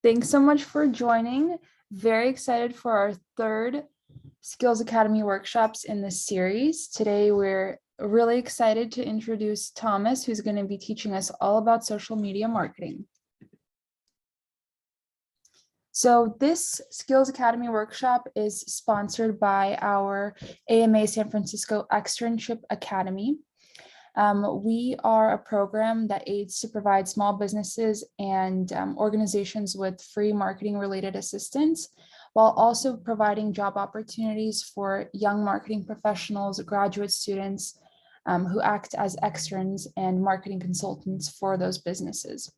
Thanks so much for joining. Very excited for our third Skills Academy workshops in this series. Today, we're really excited to introduce Thomas, who's going to be teaching us all about social media marketing. So this Skills Academy workshop is sponsored by our AMA San Francisco Externship Academy. We are a program that aids to provide small businesses and organizations with free marketing related assistance, while also providing job opportunities for young marketing professionals, graduate students who act as externs and marketing consultants for those businesses.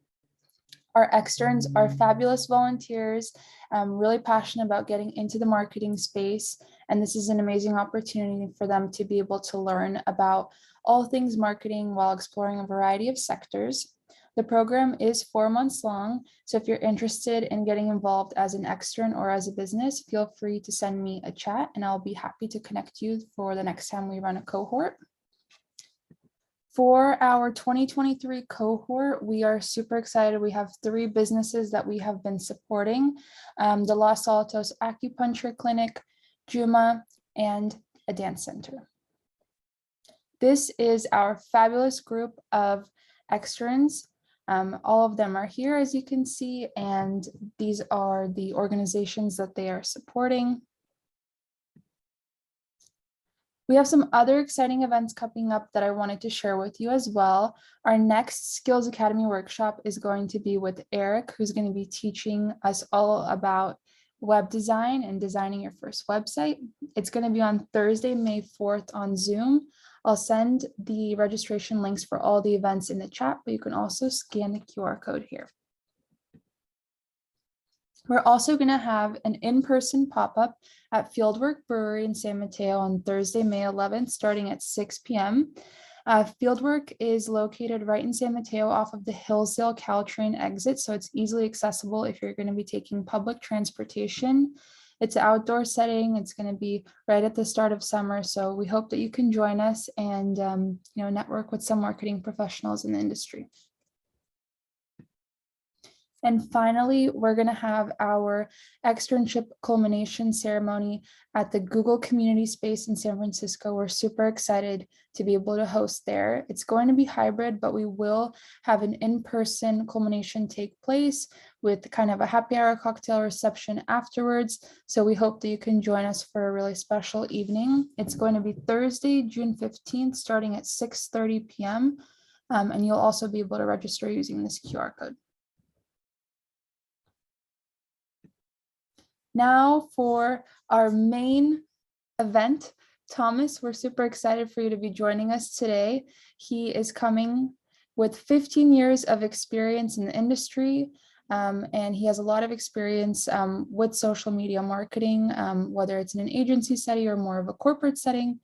Our externs are fabulous volunteers, really passionate about getting into the marketing space. And this is an amazing opportunity for them to be able to learn about all things marketing while exploring a variety of sectors. The program is 4 months long. So if you're interested in getting involved as an extern or as a business, feel free to send me a chat and I'll be happy to connect you for the next time we run a cohort. For our 2023 cohort, we are super excited. We have 3 businesses that we have been supporting, the Los Altos Acupuncture Clinic, Juma, and a dance center. This is our fabulous group of externs. All of them are here, as you can see, and these are the organizations that they are supporting. We have some other exciting events coming up that I wanted to share with you as well. Our next Skills Academy workshop is going to be with Eric, who's going to be teaching us all about web design and designing your first website. It's going to be on Thursday, May 4th on Zoom. I'll send the registration links for all the events in the chat, but you can also scan the QR code here. We're also going to have an in-person pop-up at Fieldwork Brewery in San Mateo on Thursday, May 11th, starting at 6 p.m. Fieldwork is located right in San Mateo off of the Hillsdale Caltrain exit, so it's easily accessible if you're going to be taking public transportation. It's an outdoor setting. It's going to be right at the start of summer, so we hope that you can join us and network with some marketing professionals in the industry. And finally, we're going to have our externship culmination ceremony at the Google Community Space in San Francisco. We're super excited to be able to host there. It's going to be hybrid, but we will have an in-person culmination take place with kind of a happy hour cocktail reception afterwards. So we hope that you can join us for a really special evening. It's going to be Thursday, June 15th, starting at 6:30 p.m. And you'll also be able to register using this QR code. Now for our main event, Thomas, we're super excited for you to be joining us today. He is coming with 15 years of experience in the industry, and he has a lot of experience with social media marketing, whether it's in an agency setting or more of a corporate setting.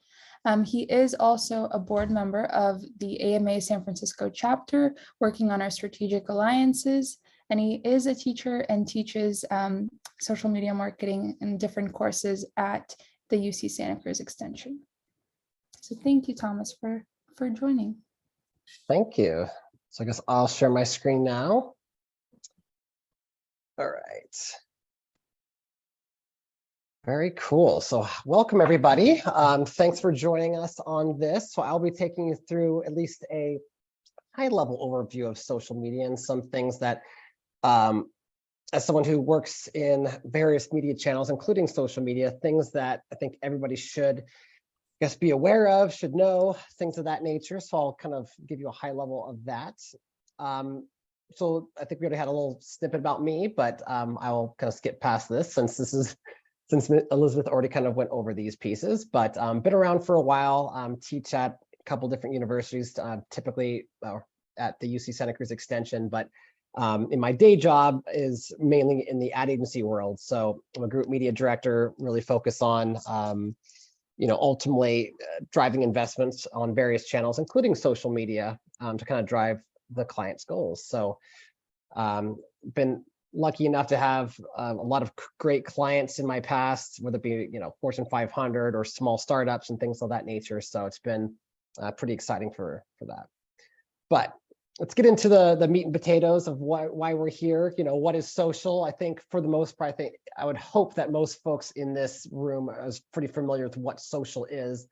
He is also a board member of the AMA San Francisco chapter, working on our strategic alliances. And he is a teacher and teaches social media marketing in different courses at the UC Santa Cruz extension. So thank you, Thomas, for joining. Thank you. So I guess I'll share my screen now. All right. Very cool. So welcome, everybody. Thanks for joining us on this. So I'll be taking you through at least a high-level overview of social media and some things that as someone who works in various media channels, including social media, things that I think everybody should, I guess, be aware of, should know, things of that nature. So I'll kind of give you a high level of that. So I think we already had a little snippet about me, but I will kind of skip past this since Elizabeth already kind of went over these pieces. But been around for a while, teach at a couple different universities, typically at the UC Santa Cruz extension, but in my day job is mainly in the ad agency world. So I'm a group media director, really focus on, ultimately driving investments on various channels, including social media, to kind of drive the client's goals. So been lucky enough to have a lot of great clients in my past, whether it be, Fortune 500 or small startups and things of that nature. So it's been pretty exciting for that. But let's get into the meat and potatoes of why we're here. What is social? I think for the most part, I would hope that most folks in this room are pretty familiar with what social is.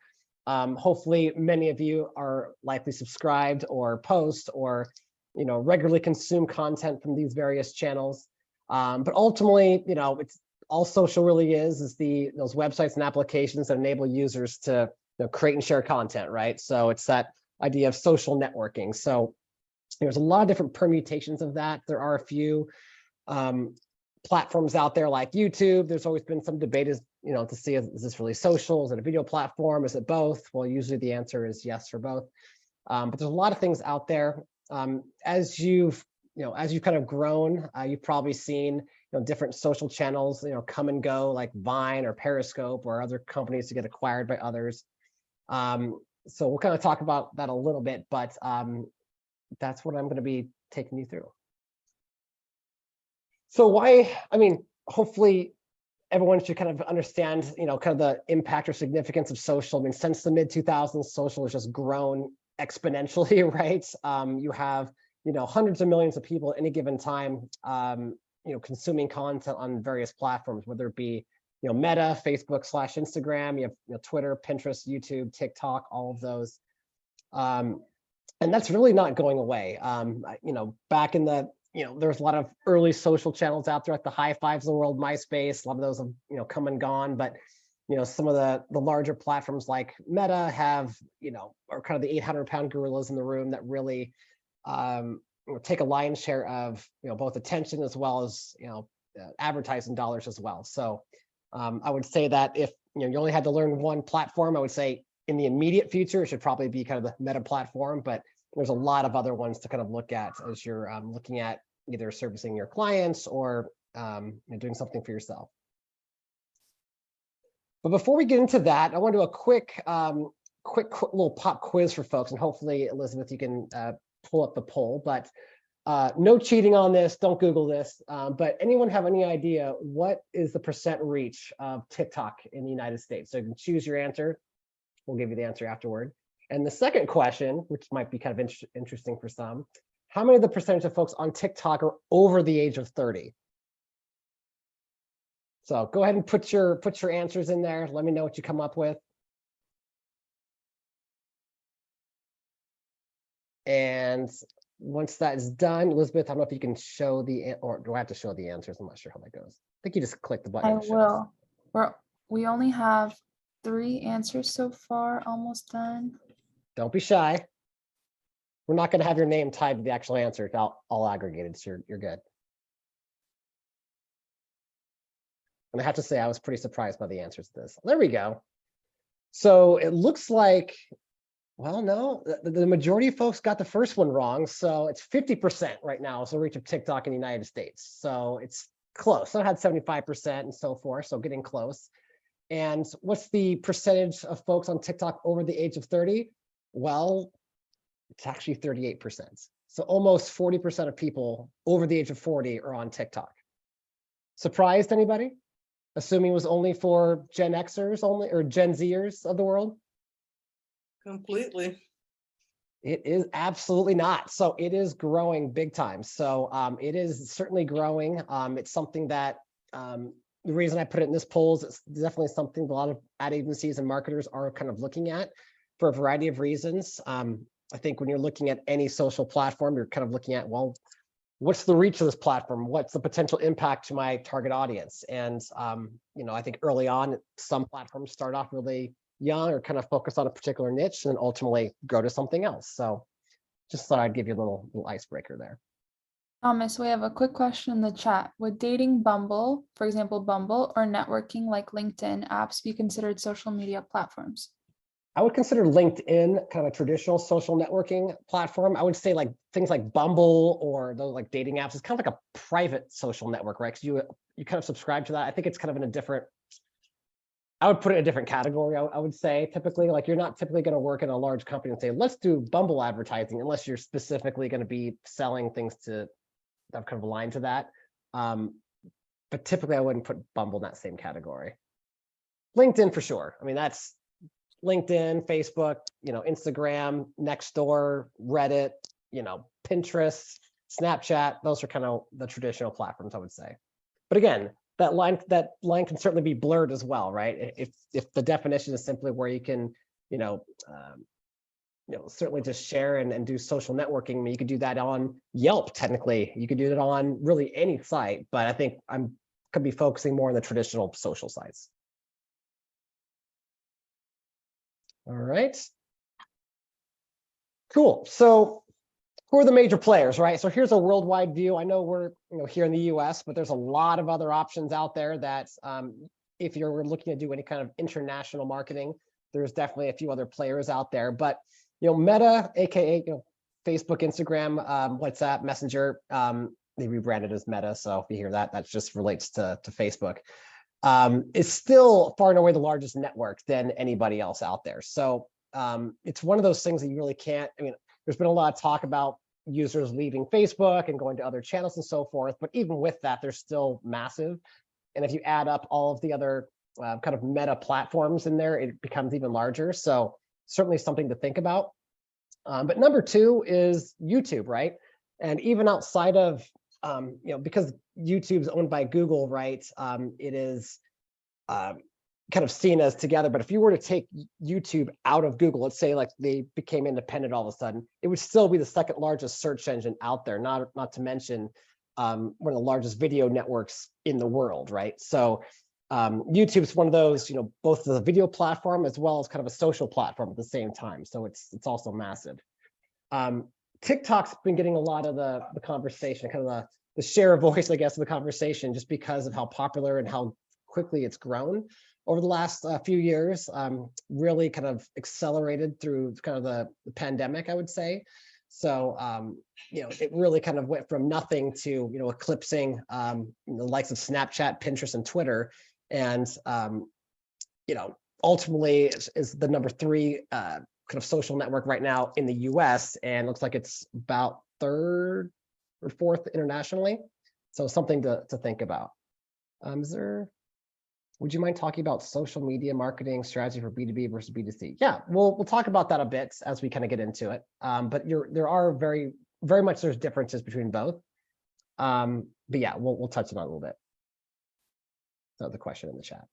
Hopefully, many of you are likely subscribed or post or regularly consume content from these various channels. But ultimately, it's all social really is those websites and applications that enable users to create and share content, right? So it's that idea of social networking. So there's a lot of different permutations of that. There are a few platforms out there like YouTube. There's always been some debate to see, is this really social? Is it a video platform? Is it both? Well, usually the answer is yes for both. But there's a lot of things out there. As you've kind of grown, you've probably seen different social channels come and go, like Vine or Periscope or other companies to get acquired by others. So we'll kind of talk about that a little bit, but that's what I'm going to be taking you through. So hopefully everyone should kind of understand, kind of the impact or significance of social. Since the mid 2000s, social has just grown exponentially, right? You have, hundreds of millions of people at any given time, consuming content on various platforms, whether it be, Meta, Facebook / Instagram, you have Twitter, Pinterest, YouTube, TikTok, all of those. And that's really not going away. Back in the, there's a lot of early social channels out there, like the high fives of the world, MySpace. A lot of those have, come and gone. But, some of the larger platforms like Meta have, are kind of the 800-pound gorillas in the room that really take a lion's share of, both attention as well as, advertising dollars as well. So I would say that if, you only had to learn one platform, I would say in the immediate future, it should probably be kind of the Meta platform, but there's a lot of other ones to kind of look at as you're looking at either servicing your clients or doing something for yourself. But before we get into that, I want to do a quick little pop quiz for folks, and hopefully, Elizabeth, you can pull up the poll. But no cheating on this. Don't Google this. But anyone have any idea what is the % reach of TikTok in the United States? So you can choose your answer. We'll give you the answer afterward. And the second question, which might be kind of interesting for some, how many of the percentage of folks on TikTok are over the age of 30? So go ahead and put your answers in there. Let me know what you come up with. And once that is done, Elizabeth, I don't know if you can show or do I have to show the answers? I'm not sure how that goes. I think you just click the button. I will. We only have 3 answers so far, almost done. Don't be shy. We're not going to have your name tied to the actual answer. It's all aggregated, so you're good. And I have to say, I was pretty surprised by the answers to this. There we go. So it looks like, well, no, the majority of folks got the first one wrong. So it's 50% right now is the reach of TikTok in the United States. So it's close. So I had 75% and so forth. So getting close. And what's the percentage of folks on TikTok over the age of 30? Well, it's actually 38%. So almost 40% of people over the age of 40 are on TikTok. Surprised anybody? Assuming it was only for Gen Xers only, or Gen Zers of the world? Completely. It is absolutely not. So it is growing big time. So it is certainly growing. It's something that the reason I put it in this poll is it's definitely something a lot of ad agencies and marketers are kind of looking at for a variety of reasons. I think when you're looking at any social platform, you're kind of looking at, well, what's the reach of this platform? What's the potential impact to my target audience? And, I think early on, some platforms start off really young or kind of focus on a particular niche and ultimately grow to something else. So just thought I'd give you a little icebreaker there. Thomas, we have a quick question in the chat. Would dating Bumble, for example, Bumble, or networking like LinkedIn apps be considered social media platforms? I would consider LinkedIn kind of a traditional social networking platform. I would say like things like Bumble or those like dating apps is kind of like a private social network, right? Because you kind of subscribe to that. I think it's kind of in a different, I would put it in a different category. I would say typically, like you're not typically going to work in a large company and say, let's do Bumble advertising, unless you're specifically going to be selling things that kind of aligned to that. But typically I wouldn't put Bumble in that same category. LinkedIn for sure. I mean, that's LinkedIn, Facebook, Instagram, Nextdoor, Reddit, Pinterest, Snapchat, those are kind of the traditional platforms, I would say. But again, that line can certainly be blurred as well, right? If the definition is simply where you can, certainly just share and do social networking. I mean, you could do that on Yelp, technically. You could do that on really any site, but I think could be focusing more on the traditional social sites. All right. Cool. So who are the major players, right? So here's a worldwide view. I know we're here in the US, but there's a lot of other options out there that if you're looking to do any kind of international marketing, there's definitely a few other players out there. But Meta, aka Facebook, Instagram, WhatsApp, Messenger, they rebranded as Meta. So if you hear that, that just relates to Facebook. It's still far and away the largest network than anybody else out there. So it's one of those things that you really can't, there's been a lot of talk about users leaving Facebook and going to other channels and so forth, but even with that, they're still massive. And if you add up all of the other kind of meta platforms in there, it becomes even larger. So certainly something to think about. But number two is YouTube, right? And even outside of, because YouTube's owned by Google, right? It is kind of seen as together. But if you were to take YouTube out of Google, let's say like they became independent all of a sudden, it would still be the second largest search engine out there, not to mention one of the largest video networks in the world, right? So YouTube's one of those, both the video platform as well as kind of a social platform at the same time. So it's also massive. TikTok's been getting a lot of the conversation, kind of the share of voice, I guess, of the conversation, just because of how popular and how quickly it's grown over the last few years, really kind of accelerated through kind of the pandemic, I would say. So, it really kind of went from nothing to, eclipsing the likes of Snapchat, Pinterest, and Twitter. And, ultimately is the number 3 kind of social network right now in the US, and looks like it's about 3rd or 4th internationally. So something to think about. Would you mind talking about social media marketing strategy for B2B versus B2C? Yeah, we'll talk about that a bit as we kind of get into it. But there are very much there's differences between both. But yeah, we'll touch on it a little bit. So the question in the chat.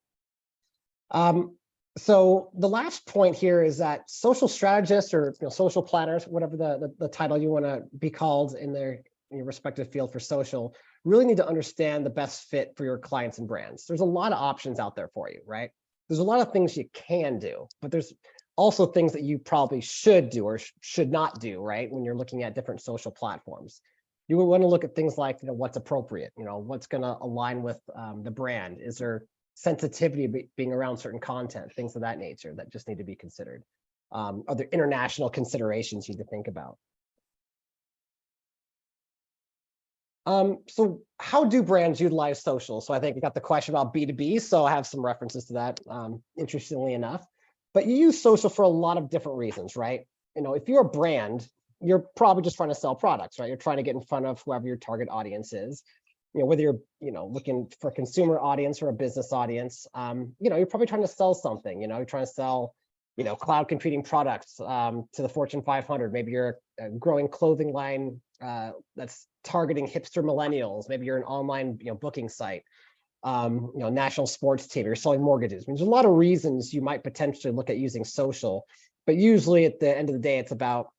So the last point here is that social strategists or social planners, whatever the title you want to be called in your respective field for social, really need to understand the best fit for your clients and brands. There's a lot of options out there for you, right? There's a lot of things you can do, but there's also things that you probably should do or should not do, right? When you're looking at different social platforms. You would want to look at things like, what's appropriate, what's going to align with the brand. Is there sensitivity being around certain content, things of that nature that just need to be considered? Are there international considerations you need to think about? So how do brands utilize social? So I think we got the question about B2B, so I have some references to that, interestingly enough. But you use social for a lot of different reasons, right? If you're a brand, you're probably just trying to sell products, right? You're trying to get in front of whoever your target audience is. Whether you're, looking for a consumer audience or a business audience, you're probably trying to sell something. You're trying to sell, cloud computing products to the Fortune 500. Maybe you're a growing clothing line that's targeting hipster millennials. Maybe you're an online, booking site. National sports team. You're selling mortgages. There's a lot of reasons you might potentially look at using social, but usually at the end of the day, it's about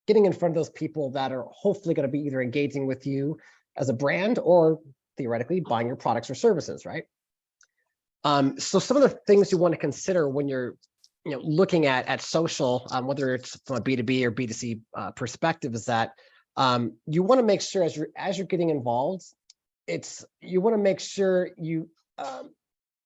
getting in front of those people that are hopefully going to be either engaging with you as a brand or theoretically buying your products or services, right? So some of the things you want to consider when you're looking at social, whether it's from a B2B or B2C perspective, is that you want to make sure as you're getting involved, you want to make sure you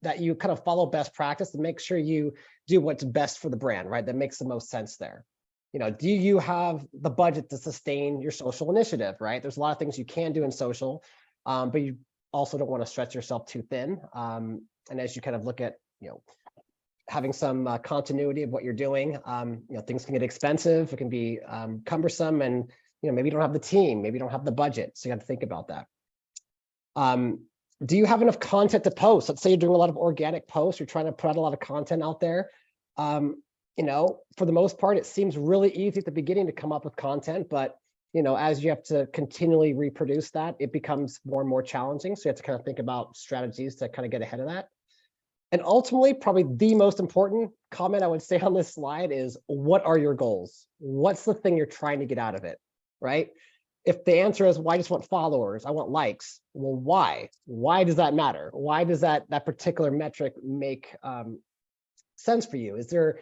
that you kind of follow best practice and make sure you do what's best for the brand, right? That makes the most sense there. Do you have the budget to sustain your social initiative, right? There's a lot of things you can do in social, but you also don't want to stretch yourself too thin. And as you kind of look at, having some continuity of what you're doing, things can get expensive. It can be cumbersome, and maybe you don't have the team, maybe you don't have the budget. So you have to think about that. Do you have enough content to post? Let's say you're doing a lot of organic posts. You're trying to put out a lot of content out there. For the most part, it seems really easy at the beginning to come up with content, but as you have to continually reproduce that, it becomes more and more challenging. So you have to kind of think about strategies to kind of get ahead of that. And ultimately, probably the most important comment I would say on this slide is, what are your goals? What's the thing you're trying to get out of it, right? If the answer is, well, I just want followers, I want likes, well, why? Why does that matter? Why does that particular metric make sense for you? Is there,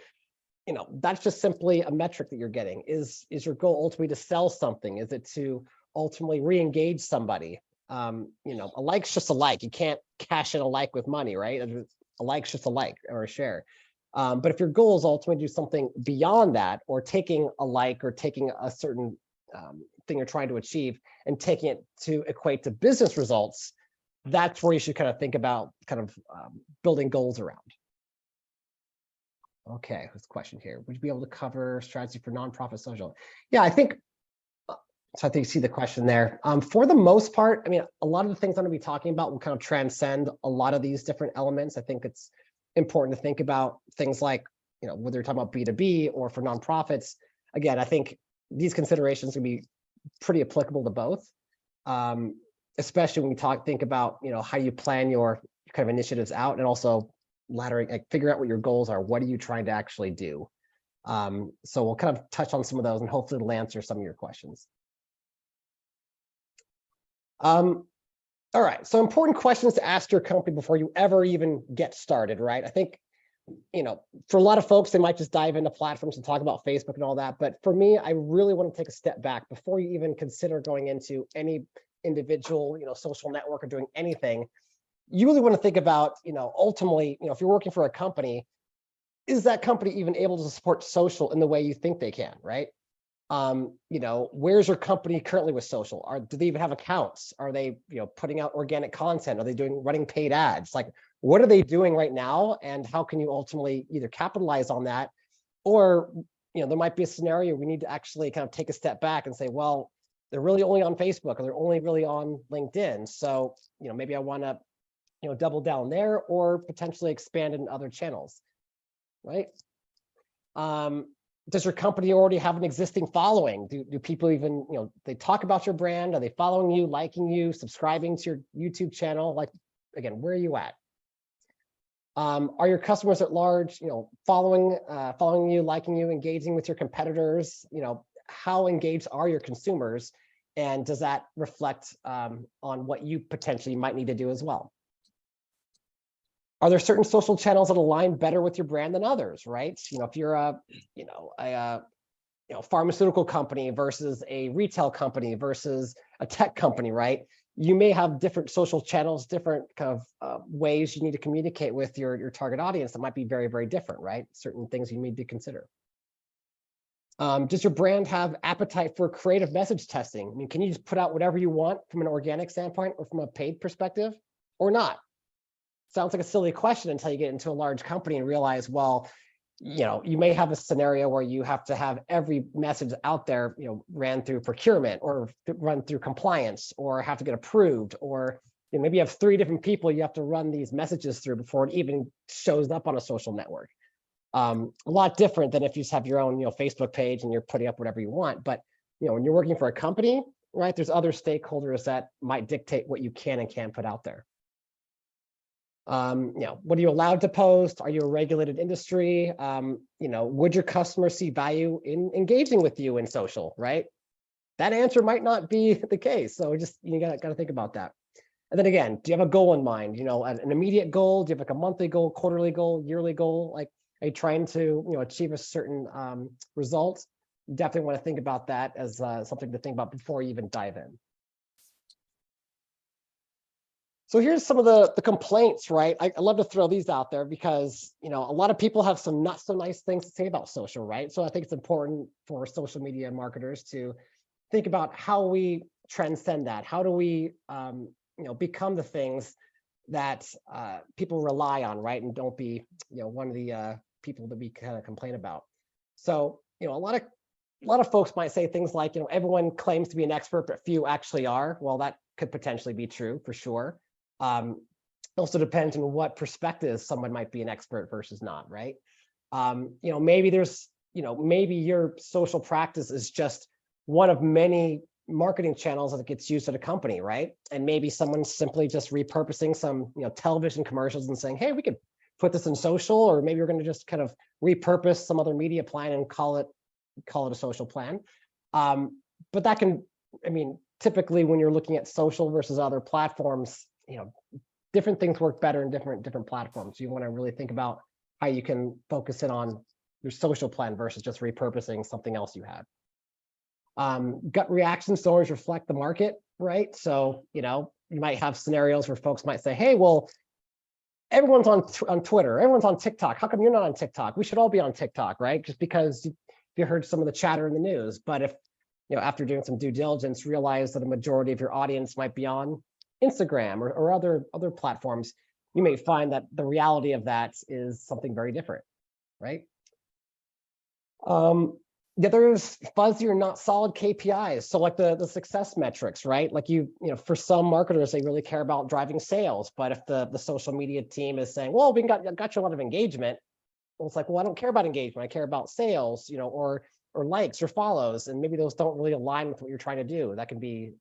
that's just simply a metric that you're getting. Is your goal ultimately to sell something? Is it to ultimately re-engage somebody? A like's just a like. You can't cash in a like with money, right? A like's just a like or a share. But if your goal is ultimately to do something beyond that, or taking a like or taking a certain thing you're trying to achieve and taking it to equate to business results, that's where you should kind of think about building goals around. Okay, this question here. Would you be able to cover strategy for nonprofit social? Yeah, I think, so I think you see the question there. For the most part, I mean, a lot of the things I'm gonna be talking about will kind of transcend a lot of these different elements. I think it's important to think about things like, whether you're talking about B2B or for nonprofits. Again, I think these considerations can be pretty applicable to both, especially when we think about, how you plan your kind of initiatives out, and also laddering, like figure out what your goals are. What are you trying to actually do? So we'll kind of touch on some of those, and hopefully it'll answer some of your questions. All right, so important questions to ask your company before you ever even get started, right? I think, for a lot of folks, they might just dive into platforms and talk about Facebook and all that. But for me, I really want to take a step back before you even consider going into any individual, social network or doing anything. You really want to think about, ultimately, if you're working for a company, is that company even able to support social in the way you think they can, right? Where's your company currently with social? Do they even have accounts? Are they, putting out organic content? Are they running paid ads? Like, what are they doing right now? And how can you ultimately either capitalize on that, or, there might be a scenario we need to actually kind of take a step back and say, well, they're really only on Facebook, or they're only really on LinkedIn. So, maybe I want to, double down there, or potentially expand in other channels, right? Does your company already have an existing following? Do people even, they talk about your brand? Are they following you, liking you, subscribing to your YouTube channel? Like, again, where are you at? Are your customers at large, following you, liking you, engaging with your competitors? How engaged are your consumers? And does that reflect on what you potentially might need to do as well? Are there certain social channels that align better with your brand than others, right? If you're a pharmaceutical company versus a retail company versus a tech company, right? You may have different social channels, different kind of ways you need to communicate with your target audience that might be very, very different, right? Certain things you need to consider. Does your brand have appetite for creative message testing? I mean, can you just put out whatever you want from an organic standpoint or from a paid perspective, or not? Sounds like a silly question until you get into a large company and realize, well, you may have a scenario where you have to have every message out there, ran through procurement or run through compliance or have to get approved, or maybe you have 3 different people you have to run these messages through before it even shows up on a social network. A lot different than if you just have your own, Facebook page and you're putting up whatever you want. But, when you're working for a company, right, there's other stakeholders that might dictate what you can and can't put out there. What are you allowed to post? Are you a regulated industry? Would your customers see value in engaging with you in social, right? That answer might not be the case. So just, you gotta think about that. And then again, do you have a goal in mind? An immediate goal? Do you have like a monthly goal, quarterly goal, yearly goal? Like, are you trying to, achieve a certain result? You definitely want to think about that as something to think about before you even dive in. So here's some of the complaints, right? I love to throw these out there because, a lot of people have some not so nice things to say about social, right? So I think it's important for social media marketers to think about how we transcend that. How do we, become the things that people rely on, right? And don't be, one of the people that we kind of complain about. So, a lot of folks might say things like, everyone claims to be an expert, but few actually are. Well, that could potentially be true for sure. Also depends on what perspective someone might be an expert versus not, right? Maybe there's, maybe your social practice is just one of many marketing channels that gets used at a company, right? And maybe someone's simply just repurposing some, television commercials and saying, hey, we could put this in social, or maybe we're going to just kind of repurpose some other media plan and call it a social plan. But that can, typically when you're looking at social versus other platforms, different things work better in different platforms. You want to really think about how you can focus in on your social plan versus just repurposing something else you had. Gut reactions don't always reflect the market, right? So, you might have scenarios where folks might say, hey, well, everyone's on Twitter, everyone's on TikTok. How come you're not on TikTok? We should all be on TikTok, right? Just because you heard some of the chatter in the news. But if, after doing some due diligence, realize that a majority of your audience might be on Instagram or other platforms, you may find that the reality of that is something very different, right? The other is fuzzy or not solid KPIs. So like the success metrics, right? Like for some marketers, they really care about driving sales. But if the social media team is saying, well, we got you a lot of engagement, well, it's like, well, I don't care about engagement. I care about sales, or likes or follows. And maybe those don't really align with what you're trying to do. That can be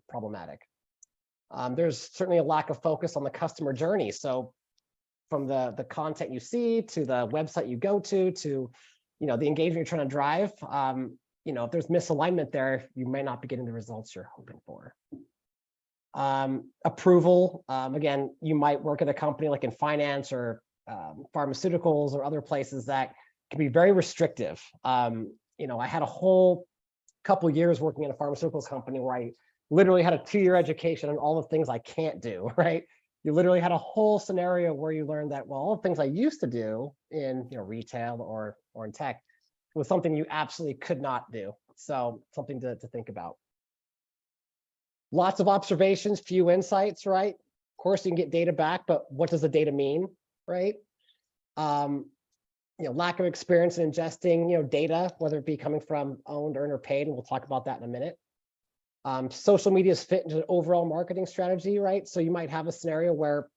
problematic. There's certainly a lack of focus on the customer journey. So from the content you see to the website you go to the engagement you're trying to drive, if there's misalignment there, you may not be getting the results you're hoping for. Approval, again, you might work at a company like in finance or pharmaceuticals or other places that can be very restrictive. I had a whole couple years working in a pharmaceuticals company where I literally had a 2-year education on all the things I can't do, right? You literally had a whole scenario where you learned that, well, all the things I used to do in retail or in tech was something you absolutely could not do. So something to think about. Lots of observations, few insights, right? Of course, you can get data back, but what does the data mean, right? Lack of experience in ingesting, data, whether it be coming from owned, earned, or paid, and we'll talk about that in a minute. Social media's fit into an overall marketing strategy, right? So you might have a scenario where,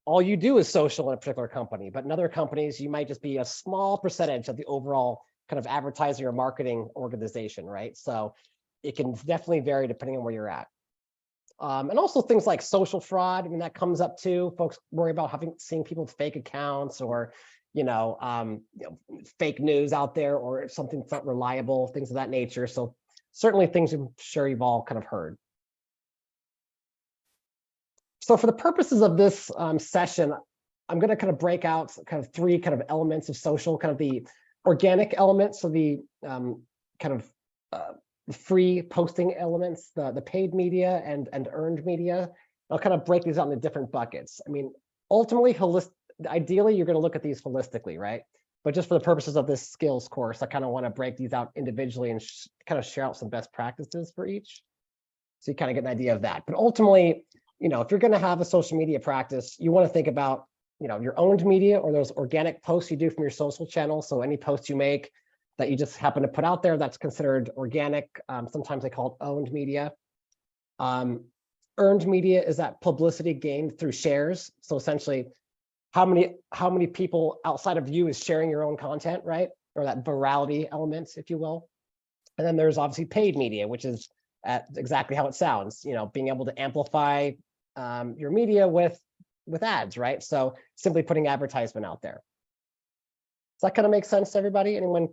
all you do is social in a particular company, but in other companies, you might just be a small percentage of the overall kind of advertising or marketing organization, right? So it can definitely vary depending on where you're at. And also things like social fraud, that comes up too. Folks worry about seeing people with fake accounts or, fake news out there or something that's not reliable, things of that nature. So certainly things I'm sure you've all kind of heard. So for the purposes of this session, I'm going to kind of break out kind of 3 kind of elements of social, kind of the organic elements, so the free posting elements, the paid media and earned media. I'll kind of break these out into different buckets. Ultimately, ideally, you're going to look at these holistically, right? But just for the purposes of this skills course, I kind of want to break these out individually and kind of share out some best practices for each. So you kind of get an idea of that. But ultimately, if you're going to have a social media practice, you want to think about, your owned media or those organic posts you do from your social channels. So any posts you make that you just happen to put out there, that's considered organic. Sometimes they call it owned media. Earned media is that publicity gained through shares. So essentially, how many people outside of you is sharing your own content, right? Or that virality element, if you will. And then there's obviously paid media, which is exactly how it sounds, being able to amplify your media with ads, right? So simply putting advertisement out there. Does that kind of make sense to everybody? Anyone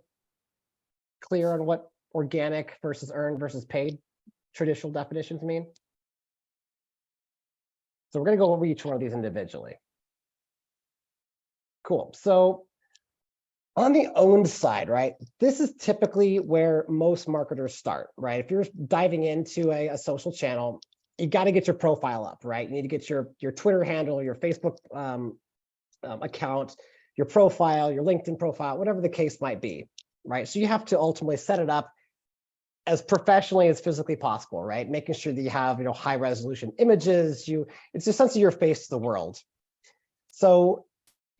clear on what organic versus earned versus paid traditional definitions mean? So we're going to go over each one of these individually. Cool. So on the owned side, right, this is typically where most marketers start, right? If you're diving into a social channel, you got to get your profile up, right? You need to get your Twitter handle, your Facebook account, your profile, your LinkedIn profile, whatever the case might be, right? So you have to ultimately set it up as professionally as physically possible, right? Making sure that you have, high resolution images. It's essentially your face to the world. So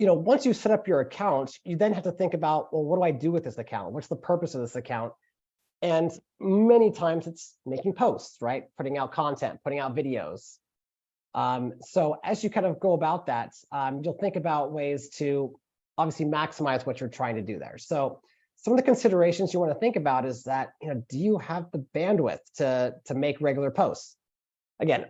once you set up your account, you then have to think about, well, what do I do with this account? What's the purpose of this account? And many times it's making posts, right? Putting out content, putting out videos. So as you kind of go about that, you'll think about ways to obviously maximize what you're trying to do there. So some of the considerations you want to think about is that, do you have the bandwidth to make regular posts? Again,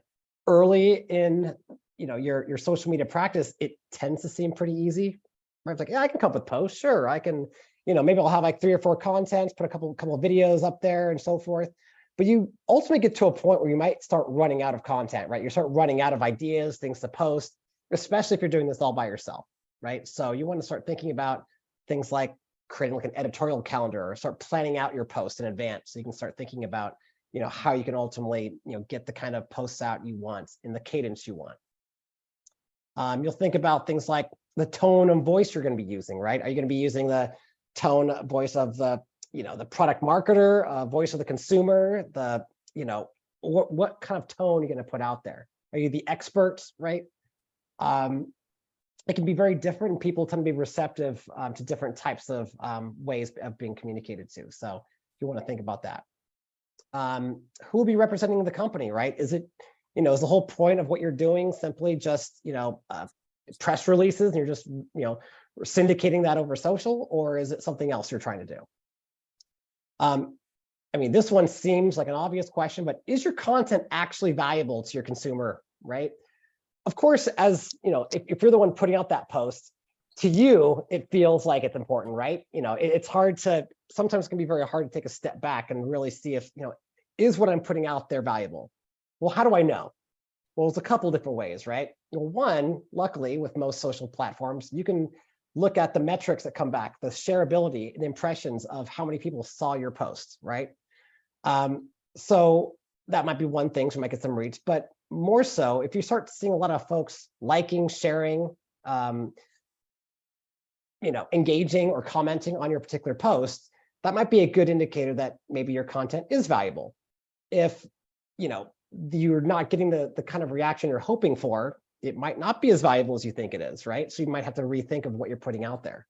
early in your social media practice, it tends to seem pretty easy. Right? It's like, yeah, I can come up with posts. Sure, I can. Maybe I'll have like 3 or 4 contents, put a couple of videos up there, and so forth. But you ultimately get to a point where you might start running out of content, right? You start running out of ideas, things to post, especially if you're doing this all by yourself, right? So you want to start thinking about things like creating like an editorial calendar, or start planning out your post in advance, so you can start thinking about how you can ultimately get the kind of posts out you want in the cadence you want. You'll think about things like the tone and voice you're going to be using, right? Are you going to be using the tone voice of the the product marketer, voice of the consumer, the what kind of tone you're going to put out there? Are you the expert, right? It can be very different, and people tend to be receptive to different types of ways of being communicated to. So you want to think about that. Who will be representing the company, right? Is it, is the whole point of what you're doing simply just, press releases and you're just, syndicating that over social, or is it something else you're trying to do? I mean, this one seems like an obvious question, but is your content actually valuable to your consumer, right? Of course, as if you're the one putting out that post, to you, it feels like it's important, right? It's hard to, sometimes it can be very hard to take a step back and really see if, is what I'm putting out there valuable? Well, how do I know? Well, there's a couple different ways, right? One, luckily, with most social platforms, you can look at the metrics that come back, the shareability and impressions of how many people saw your posts, right? So that might be one thing, so you might get some reach, but more so, if you start seeing a lot of folks liking, sharing, engaging or commenting on your particular post, that might be a good indicator that maybe your content is valuable. If you're not getting the kind of reaction you're hoping for, it might not be as valuable as you think it is, right? So you might have to rethink of what you're putting out there.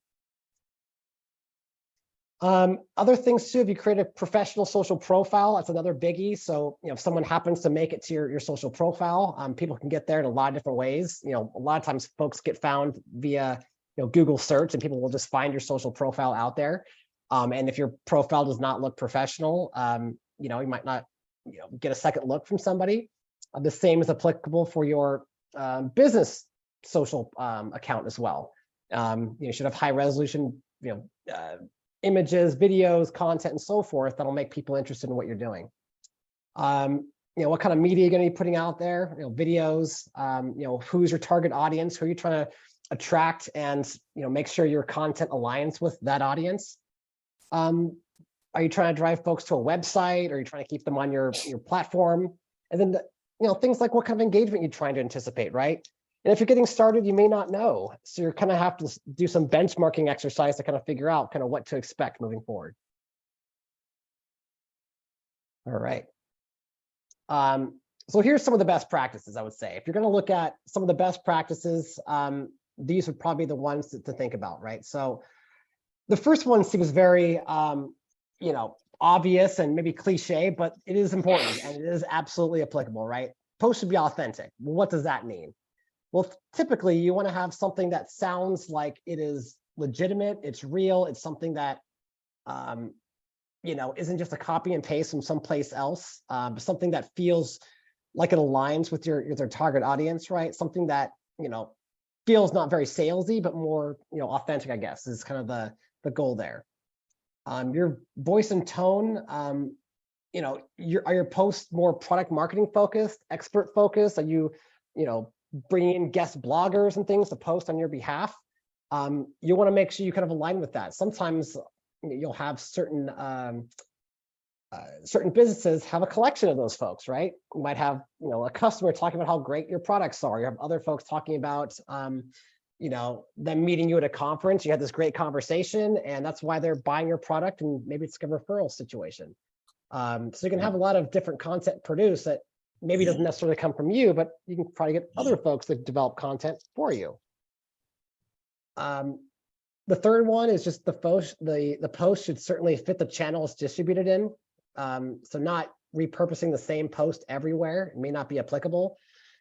Other things too, if you create a professional social profile, that's another biggie. So, if someone happens to make it to your social profile, people can get there in a lot of different ways. A lot of times folks get found via, Google search, and people will just find your social profile out there. And if your profile does not look professional, you might not, get a second look from somebody. The same is applicable for your business social account as well. You should have high resolution, images, videos, content, and so forth that'll make people interested in what you're doing. What kind of media you're going to be putting out there? Videos. Who's your target audience? Who are you trying to attract, and make sure your content aligns with that audience? Are you trying to drive folks to a website? Or are you trying to keep them on your platform? And then things like what kind of engagement you're trying to anticipate, right? And if you're getting started, you may not know. So you're kind of have to do some benchmarking exercise to kind of figure out kind of what to expect moving forward. All right. So here's some of the best practices, I would say. If you're going to look at some of the best practices, these would probably be the ones to think about, right? So the first one seems very, obvious and maybe cliche, but it is important and it is absolutely applicable, right? Posts should be authentic. Well, what does that mean? Well, typically you want to have something that sounds like it is legitimate, it's real, it's something that, isn't just a copy and paste from someplace else, but something that feels like it aligns with your target audience, right? Something that, feels not very salesy, but more, authentic, I guess, is kind of the goal there. Your voice and tone, are your posts more product marketing focused, expert focused? Are you, bringing in guest bloggers and things to post on your behalf? You want to make sure you kind of align with that. Sometimes you'll have certain businesses have a collection of those folks, right? You might have, a customer talking about how great your products are. You have other folks talking about, them meeting you at a conference. You had this great conversation, and that's why they're buying your product, and maybe it's a referral situation. So you can have a lot of different content produced that maybe doesn't necessarily come from you, but you can probably get other folks that develop content for you. The third one is just the post should certainly fit the channel it's distributed in. So not repurposing the same post everywhere. It may not be applicable.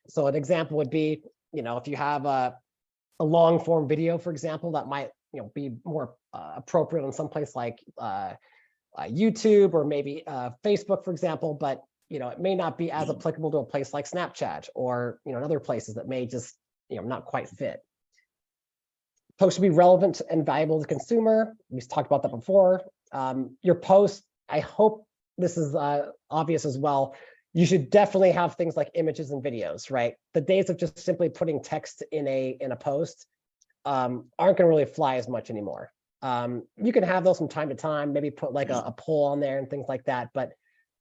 So an example would be, if you have a long form video, for example, that might, be more appropriate on some place like YouTube or maybe Facebook, for example, but it may not be as applicable to a place like Snapchat or other places that may just not quite fit. Posts should be relevant and valuable to the consumer. We've talked about that before. Your post, I hope this is obvious as well. You should definitely have things like images and videos, right? The days of just simply putting text in a post aren't going to really fly as much anymore. You can have those from time to time, maybe put like a poll on there and things like that, but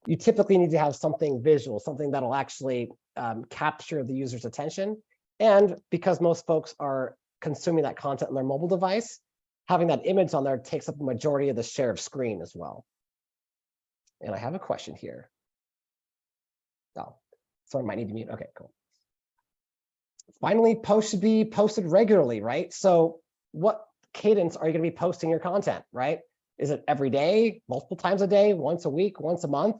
you typically need to have something visual, something that'll actually capture the user's attention. And because most folks are consuming that content on their mobile device, having that image on there takes up the majority of the share of screen as well. And I have a question here. Oh, someone might need to mute. Okay, cool. Finally, posts should be posted regularly, right? So what cadence are you going to be posting your content, right? Is it every day, multiple times a day, once a week, once a month?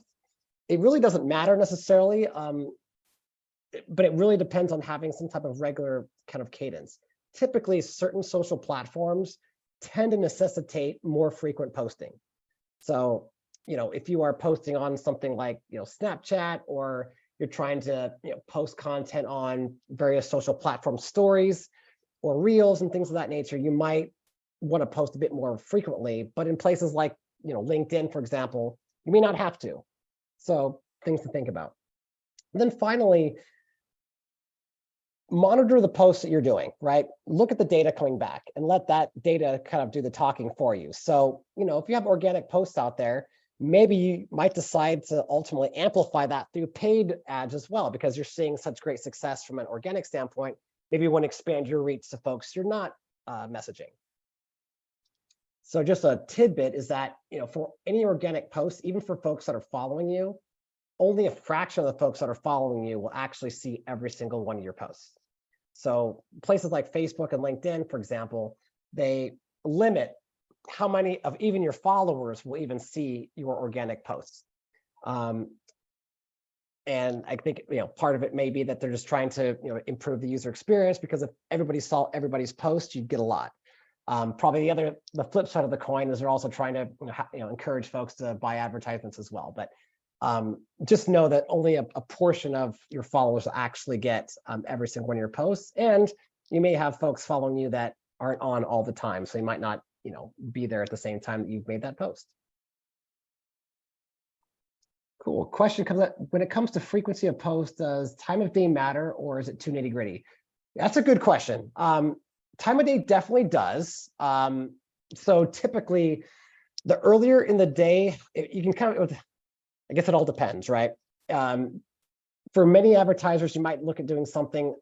It really doesn't matter necessarily, but it really depends on having some type of regular kind of cadence. Typically, certain social platforms tend to necessitate more frequent posting. So, if you are posting on something like, Snapchat, or you're trying to, post content on various social platform stories or reels and things of that nature, you might want to post a bit more frequently. But in places like, LinkedIn, for example, you may not have to. So things to think about. And then finally, monitor the posts that you're doing, right? Look at the data coming back and let that data kind of do the talking for you. So, if you have organic posts out there, maybe you might decide to ultimately amplify that through paid ads as well, because you're seeing such great success from an organic standpoint. Maybe you want to expand your reach to folks you're not messaging. So just a tidbit is that, for any organic post, even for folks that are following you, only a fraction of the folks that are following you will actually see every single one of your posts. So places like Facebook and LinkedIn, for example, they limit how many of even your followers will even see your organic posts. And I think part of it may be that they're just trying to improve the user experience, because if everybody saw everybody's post, you'd get a lot. Probably the flip side of the coin is they're also trying to encourage folks to buy advertisements as well. But just know that only a portion of your followers actually get every single one of your posts, and you may have folks following you that aren't on all the time, so you might not be there at the same time that you've made that post. Cool. Question comes up: when it comes to frequency of posts, does time of day matter, or is it too nitty gritty? That's a good question. Time of day definitely does. So typically, the earlier in the day, you can kind of, I guess it all depends, right? For many advertisers, you might look at doing something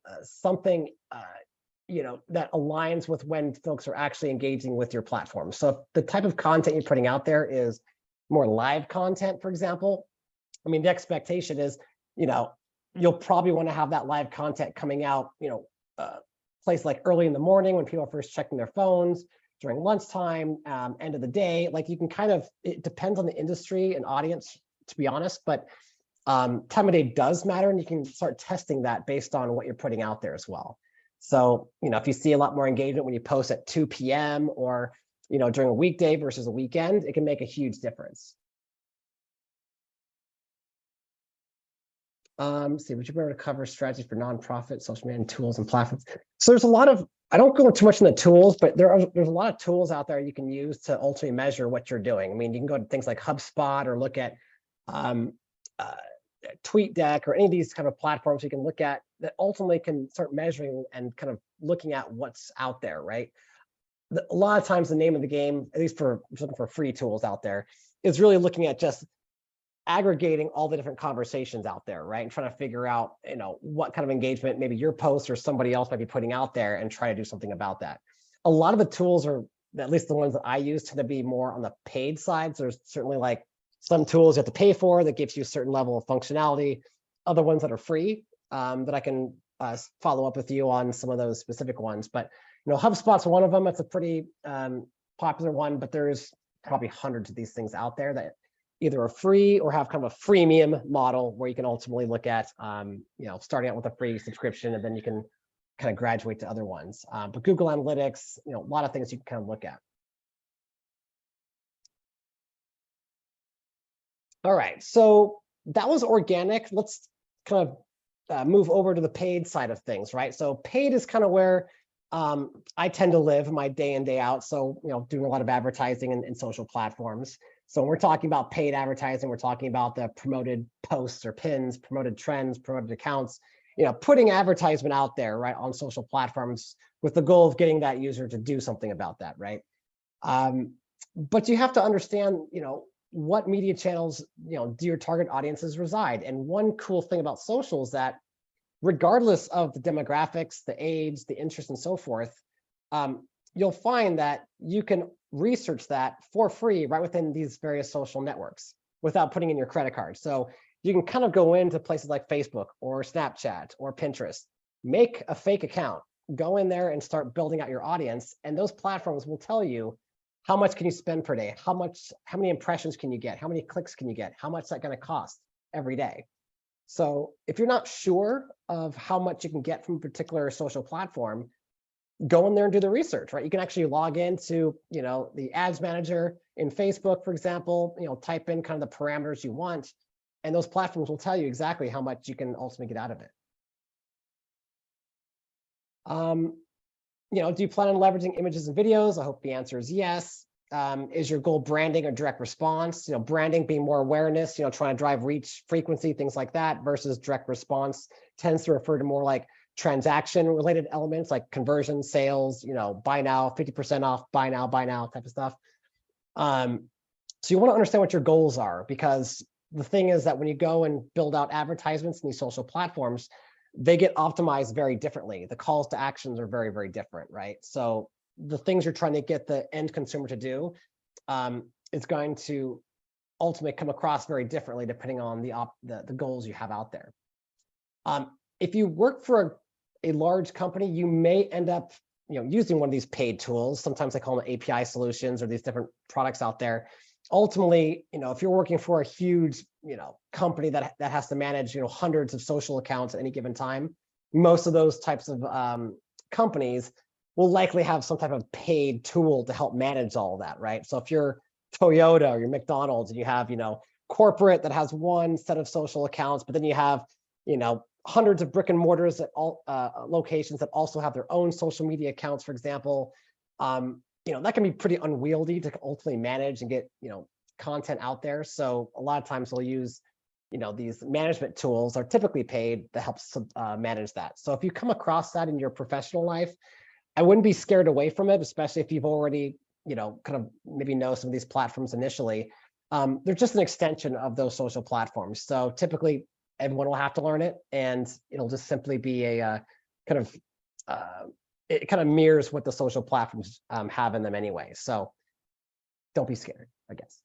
that aligns with when folks are actually engaging with your platform. So if the type of content you're putting out there is more live content, for example, I mean, the expectation is, you'll probably want to have that live content coming out, place like early in the morning when people are first checking their phones, during lunchtime, end of the day. Like, you can kind of, it depends on the industry and audience, to be honest, but time of day does matter, and you can start testing that based on what you're putting out there as well. So, if you see a lot more engagement when you post at 2 p.m. or, during a weekday versus a weekend, it can make a huge difference. See, would you be able to cover strategies for nonprofit, social media, and tools and platforms? So there's a lot of, I don't go too much in the tools, but there's a lot of tools out there you can use to ultimately measure what you're doing. I mean, you can go to things like HubSpot or look at TweetDeck or any of these kind of platforms you can look at that ultimately can start measuring and kind of looking at what's out there, right? A lot of times the name of the game, at least for free tools out there, is really looking at just aggregating all the different conversations out there, right? And trying to figure out, what kind of engagement maybe your post or somebody else might be putting out there, and try to do something about that. A lot of the tools are, at least the ones that I use, tend to be more on the paid side. So there's certainly like some tools you have to pay for that gives you a certain level of functionality. Other ones that are free, that I can follow up with you on some of those specific ones. But HubSpot's one of them. It's a pretty popular one, but there's probably hundreds of these things out there that either are free or have kind of a freemium model where you can ultimately look at, starting out with a free subscription, and then you can kind of graduate to other ones. But Google Analytics, a lot of things you can kind of look at. All right, so that was organic. Let's kind of move over to the paid side of things, right? So paid is kind of where I tend to live my day in, day out. So, doing a lot of advertising in social platforms. So when we're talking about paid advertising, we're talking about the promoted posts or pins, promoted trends, promoted accounts, putting advertisement out there, right, on social platforms with the goal of getting that user to do something about that, right? But you have to understand, what media channels, do your target audiences reside? And one cool thing about social is that regardless of the demographics, the age, the interest, and so forth, you'll find that you can research that for free right within these various social networks without putting in your credit card. So you can kind of go into places like Facebook or Snapchat or Pinterest, make a fake account, go in there and start building out your audience. And those platforms will tell you how much can you spend per day, how many impressions can you get, how many clicks can you get, how much is that going to cost every day. So if you're not sure of how much you can get from a particular social platform, go in there and do the research, right? You can actually log into, the ads manager in Facebook, for example, type in kind of the parameters you want, and those platforms will tell you exactly how much you can ultimately get out of it. Do you plan on leveraging images and videos? I hope the answer is yes. Is your goal branding or direct response? Branding being more awareness, trying to drive reach, frequency, things like that, versus direct response tends to refer to more like transaction related elements like conversion, sales, buy now, 50% off, buy now type of stuff. So you want to understand what your goals are, because the thing is that when you go and build out advertisements in these social platforms, they get optimized very differently. The calls to actions are very, very different, right? So the things you're trying to get the end consumer to do is going to ultimately come across very differently depending on the goals you have out there. If you work for a large company, you may end up using one of these paid tools. Sometimes they call them API solutions or these different products out there. Ultimately, if you're working for a huge company that has to manage hundreds of social accounts at any given time, most of those types of companies will likely have some type of paid tool to help manage all of that, right? So if you're Toyota or you're McDonald's and you have corporate that has one set of social accounts, but then you have hundreds of brick and mortars at all locations that also have their own social media accounts, for example, that can be pretty unwieldy to ultimately manage and get content out there. So a lot of times they'll use these management tools are typically paid to help manage that. So if you come across that in your professional life, I wouldn't be scared away from it, especially if you've already kind of maybe know some of these platforms initially. They're just an extension of those social platforms. So typically everyone will have to learn it, and it'll just simply be a it kind of mirrors what the social platforms have in them anyway. So don't be scared, I guess.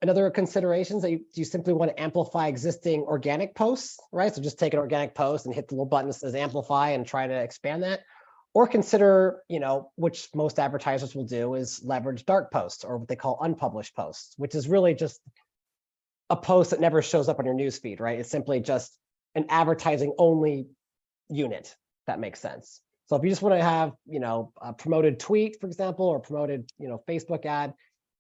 Another considerations that do you simply want to amplify existing organic posts, right? So just take an organic post and hit the little button that says amplify and try to expand that. Or consider, which most advertisers will do, is leverage dark posts, or what they call unpublished posts, which is really just a post that never shows up on your newsfeed, right? It's simply just an advertising only unit, if that makes sense. So if you just want to have, a promoted tweet, for example, or promoted, Facebook ad,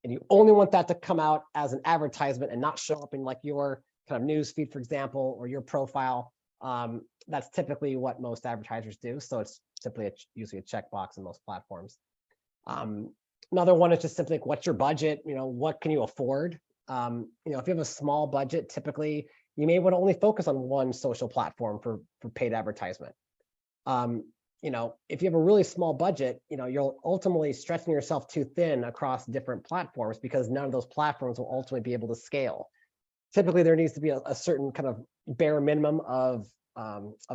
and you only want that to come out as an advertisement and not show up in like your kind of news feed, for example, or your profile, that's typically what most advertisers do. So it's simply usually a checkbox in most platforms. Another one is just simply like, what's your budget? What can you afford? If you have a small budget, typically you may want to only focus on one social platform for paid advertisement. If you have a really small budget, you'll ultimately stretching yourself too thin across different platforms, because none of those platforms will ultimately be able to scale. Typically, there needs to be a certain kind of bare minimum of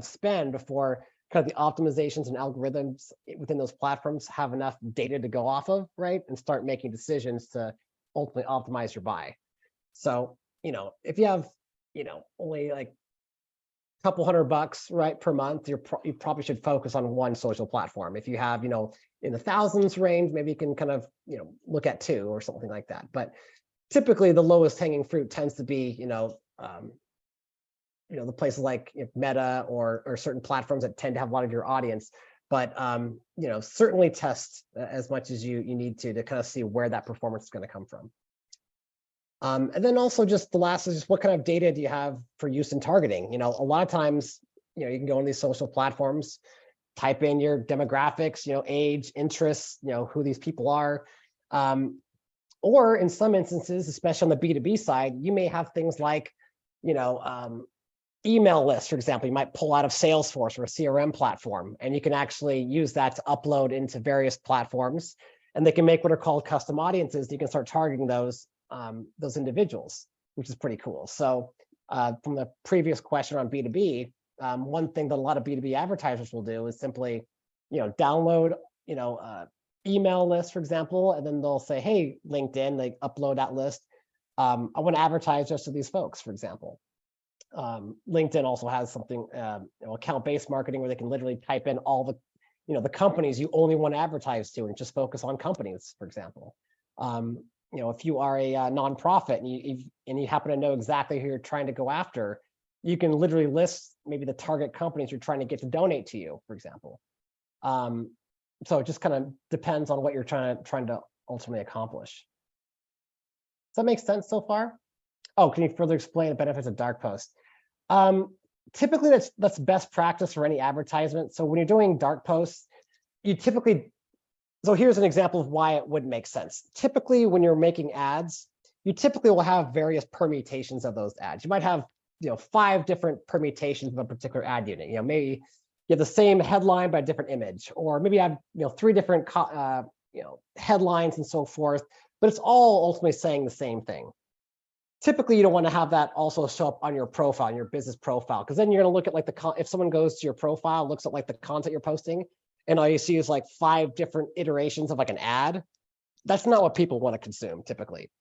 spend before kind of the optimizations and algorithms within those platforms have enough data to go off of, right? And start making decisions to ultimately optimize your buy. So, if you have, only like couple $100, right, per month, you probably should focus on one social platform. If you have, in the thousands range, maybe you can kind of, look at two or something like that. But typically the lowest hanging fruit tends to be, the places like Meta or certain platforms that tend to have a lot of your audience. But certainly test as much as you need to kind of see where that performance is going to come from. And then also just the last is just what kind of data do you have for use in targeting? A lot of times, you can go on these social platforms, type in your demographics, age, interests, who these people are. Or in some instances, especially on the B2B side, you may have things like, email lists, for example. You might pull out of Salesforce or a CRM platform, and you can actually use that to upload into various platforms, and they can make what are called custom audiences. You can start targeting those individuals, which is pretty cool. So from the previous question on B2B, one thing that a lot of B2B advertisers will do is simply, download, email list, for example, and then they'll say, hey, LinkedIn, they upload that list. I want to advertise just to these folks, for example. LinkedIn also has something, account-based marketing, where they can literally type in all the, the companies you only want to advertise to and just focus on companies, for example. If you are a nonprofit and you happen to know exactly who you're trying to go after, you can literally list maybe the target companies you're trying to get to donate to you, for example. So it just kind of depends on what you're trying to ultimately accomplish. Does that make sense so far? Oh, can you further explain the benefits of dark posts? Typically, that's best practice for any advertisement. So when you're doing dark posts, so here's an example of why it would make sense. Typically, when you're making ads, you typically will have various permutations of those ads. You might have 5 different permutations of a particular ad unit. Maybe you have the same headline but a different image, or maybe you have 3 different headlines and so forth, but it's all ultimately saying the same thing. Typically, you don't want to have that also show up on your profile, your business profile, because then you're going to look at if someone goes to your profile, looks at the content you're posting, and all you see is 5 different iterations of an ad. That's not what people want to consume typically,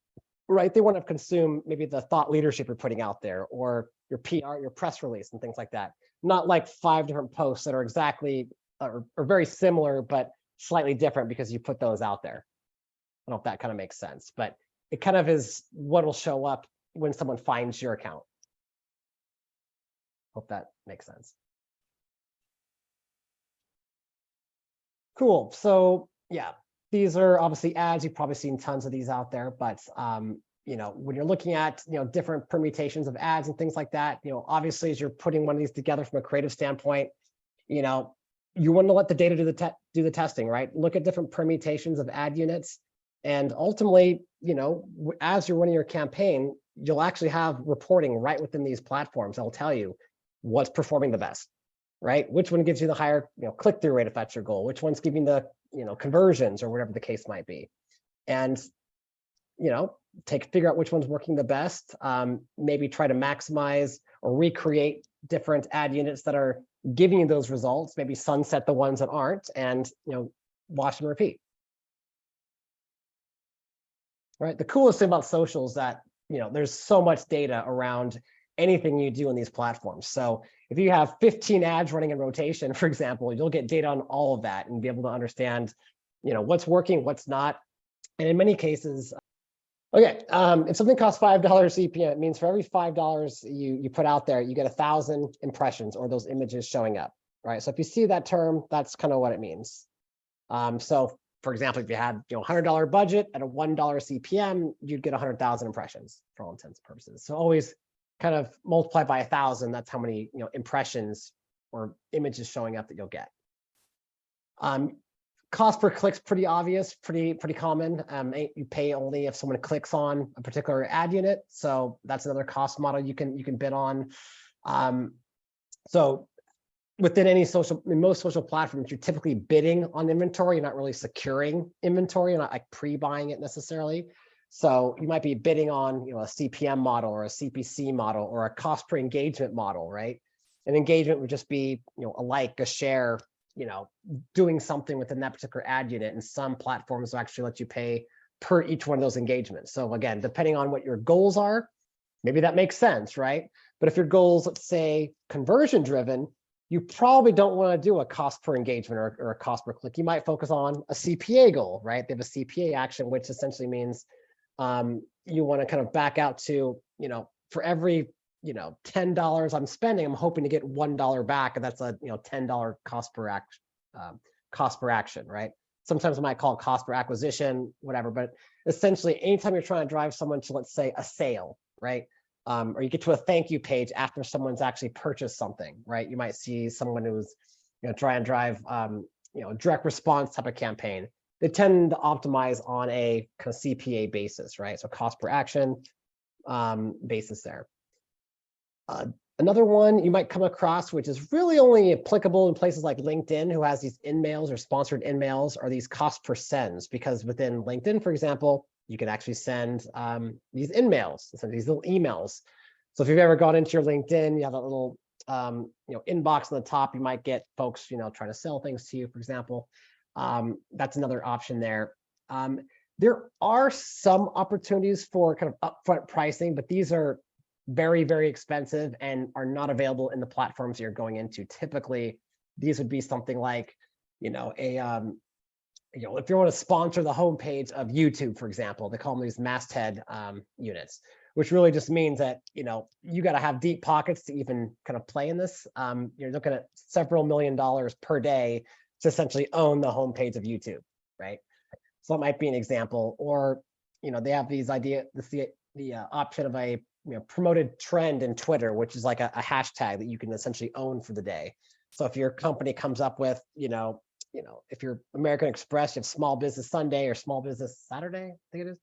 right? They want to consume maybe the thought leadership you're putting out there, or your PR, your press release, and things like that. Not 5 different posts that are exactly or very similar but slightly different because you put those out there. I don't know if that kind of makes sense, but it kind of is what will show up when someone finds your account. Hope that makes sense. Cool. So yeah, these are obviously ads. You've probably seen tons of these out there, but when you're looking at different permutations of ads and things like that, obviously as you're putting one of these together from a creative standpoint, you want to let the data do the testing, right? Look at different permutations of ad units. And ultimately, as you're running your campaign, you'll actually have reporting right within these platforms that'll tell you what's performing the best, right? Which one gives you the higher click-through rate if that's your goal, which one's giving the conversions or whatever the case might be. And figure out which one's working the best, maybe try to maximize or recreate different ad units that are giving you those results, maybe sunset the ones that aren't, and wash and repeat. Right. The coolest thing about social is that there's so much data around anything you do on these platforms. So if you have 15 ads running in rotation, for example, you'll get data on all of that and be able to understand, what's working, what's not. And in many cases, okay, if something costs $5 CPM, it means for every $5 you put out there, you get 1,000 impressions or those images showing up, right? So if you see that term, that's kind of what it means. So for example, if you had $100 budget at a $1 CPM, you'd get 100,000 impressions for all intents and purposes. So always kind of multiply by 1,000. That's how many impressions or images showing up that you'll get. Cost per click's pretty obvious, pretty common. You pay only if someone clicks on a particular ad unit. So that's another cost model you can bid on. So within most social platforms, you're typically bidding on inventory. You're not really securing inventory. You're not pre-buying it necessarily. So you might be bidding on a CPM model or a CPC model or a cost per engagement model, right? An engagement would just be a like, a share, doing something within that particular ad unit. And some platforms will actually let you pay per each one of those engagements. So again, depending on what your goals are, maybe that makes sense, right? But if your goals, let's say, conversion driven, you probably don't want to do a cost per engagement or a cost per click. You might focus on a CPA goal, right? They have a CPA action, which essentially means you want to kind of back out to, for every $10 I'm spending, I'm hoping to get $1 back, and that's a $10 cost per action, right? Sometimes I might call it cost per acquisition, whatever, but essentially anytime you're trying to drive someone to, let's say, a sale, right? Or you get to a thank you page after someone's actually purchased something, right? You might see someone who's try and drive direct response type of campaign. They tend to optimize on a kind of CPA basis, right? So cost per action basis there. Another one you might come across, which is really only applicable in places like LinkedIn, who has these in-mails or sponsored in-mails, are these cost per sends, because within LinkedIn, for example, you can actually send these in-mails, these little emails. So if you've ever gone into your LinkedIn, you have that little inbox on the top, you might get folks trying to sell things to you, for example. That's another option there. There are some opportunities for kind of upfront pricing, but these are very, very expensive and are not available in the platforms you're going into. Typically, these would be something like, if you want to sponsor the homepage of YouTube, for example, they call them these masthead units, which really just means that, you got to have deep pockets to even kind of play in this. You're looking at several $1 million per day to essentially own the homepage of YouTube, right? So that might be an example. Or, they have the option of a promoted trend in Twitter, which is like a hashtag that you can essentially own for the day. So if your company comes up with, if you're American Express, you have Small Business Sunday or Small Business Saturday, I think it is.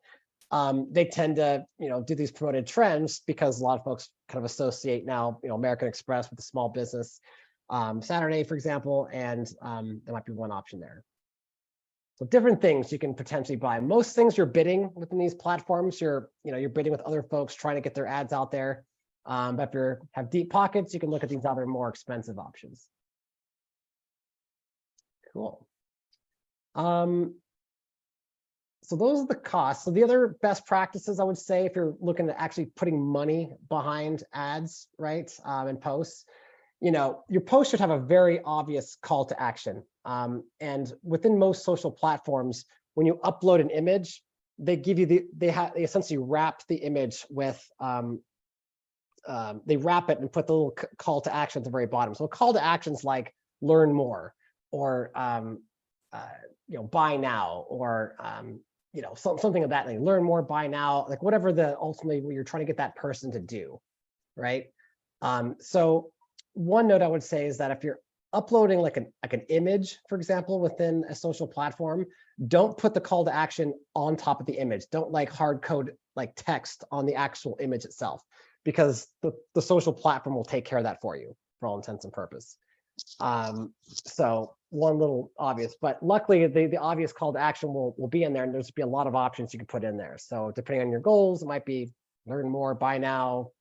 They tend to, do these promoted trends because a lot of folks kind of associate now, American Express with the Small Business Saturday, for example, and there might be one option there. So different things you can potentially buy. Most things you're bidding within these platforms, you're bidding with other folks trying to get their ads out there. But if you have deep pockets, you can look at these other more expensive options. Cool. So those are the costs. So the other best practices, I would say, if you're looking at actually putting money behind ads, right, and posts, your post should have a very obvious call to action. And within most social platforms, when you upload an image, they give you they essentially wrap the image with they wrap it and put the little call to action at the very bottom. So a call to actions like learn more, or buy now, or something of that, like learn more, buy now, like whatever ultimately you're trying to get that person to do, right? So one note I would say is that if you're uploading like an image, for example, within a social platform, don't put the call to action on top of the image. Don't like hard code like text on the actual image itself, because the social platform will take care of that for you for all intents and purposes. So one little obvious, but luckily the obvious call to action will be in there, and there's be a lot of options you can put in there. So depending on your goals, it might be learn more, buy now,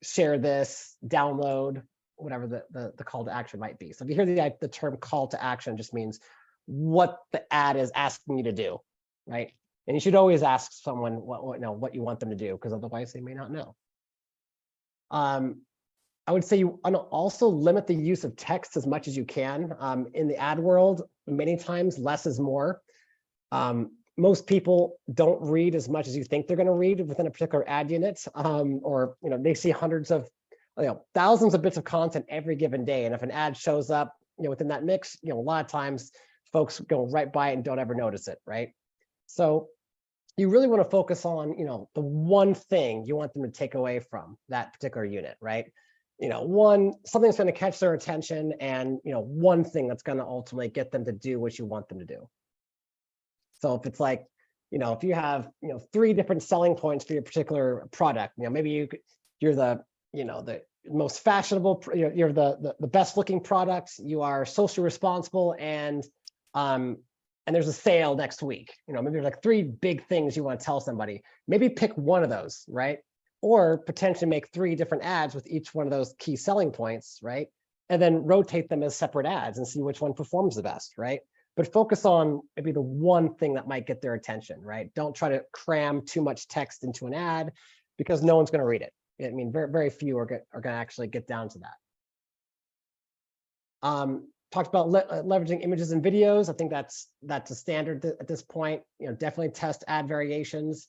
share this, download, whatever the call to action might be. So if you hear the term call to action, just means what the ad is asking you to do, right? And you should always ask someone what you want them to do, because otherwise they may not know. I would say you also limit the use of text as much as you can. In the ad world, many times less is more. Most people don't read as much as you think they're going to read within a particular ad unit, or they see hundreds of, thousands of bits of content every given day, and if an ad shows up, within that mix, a lot of times folks go right by it and don't ever notice it, right? So you really want to focus on, the one thing you want them to take away from that particular unit, right? Something that's going to catch their attention, and one thing that's going to ultimately get them to do what you want them to do. So if it's like, if you have 3 different selling points for your particular product, maybe you're the the most fashionable, you're the best looking product, you are socially responsible, and there's a sale next week. Maybe there's like 3 big things you want to tell somebody. Maybe pick one of those, right? Or potentially make 3 different ads with each one of those key selling points, right? And then rotate them as separate ads and see which one performs the best, right? But focus on maybe the one thing that might get their attention, right? Don't try to cram too much text into an ad, because no one's going to read it. I mean, very, very few are going to actually get down to that. Talked about leveraging images and videos. I think that's a standard at this point. Definitely test ad variations.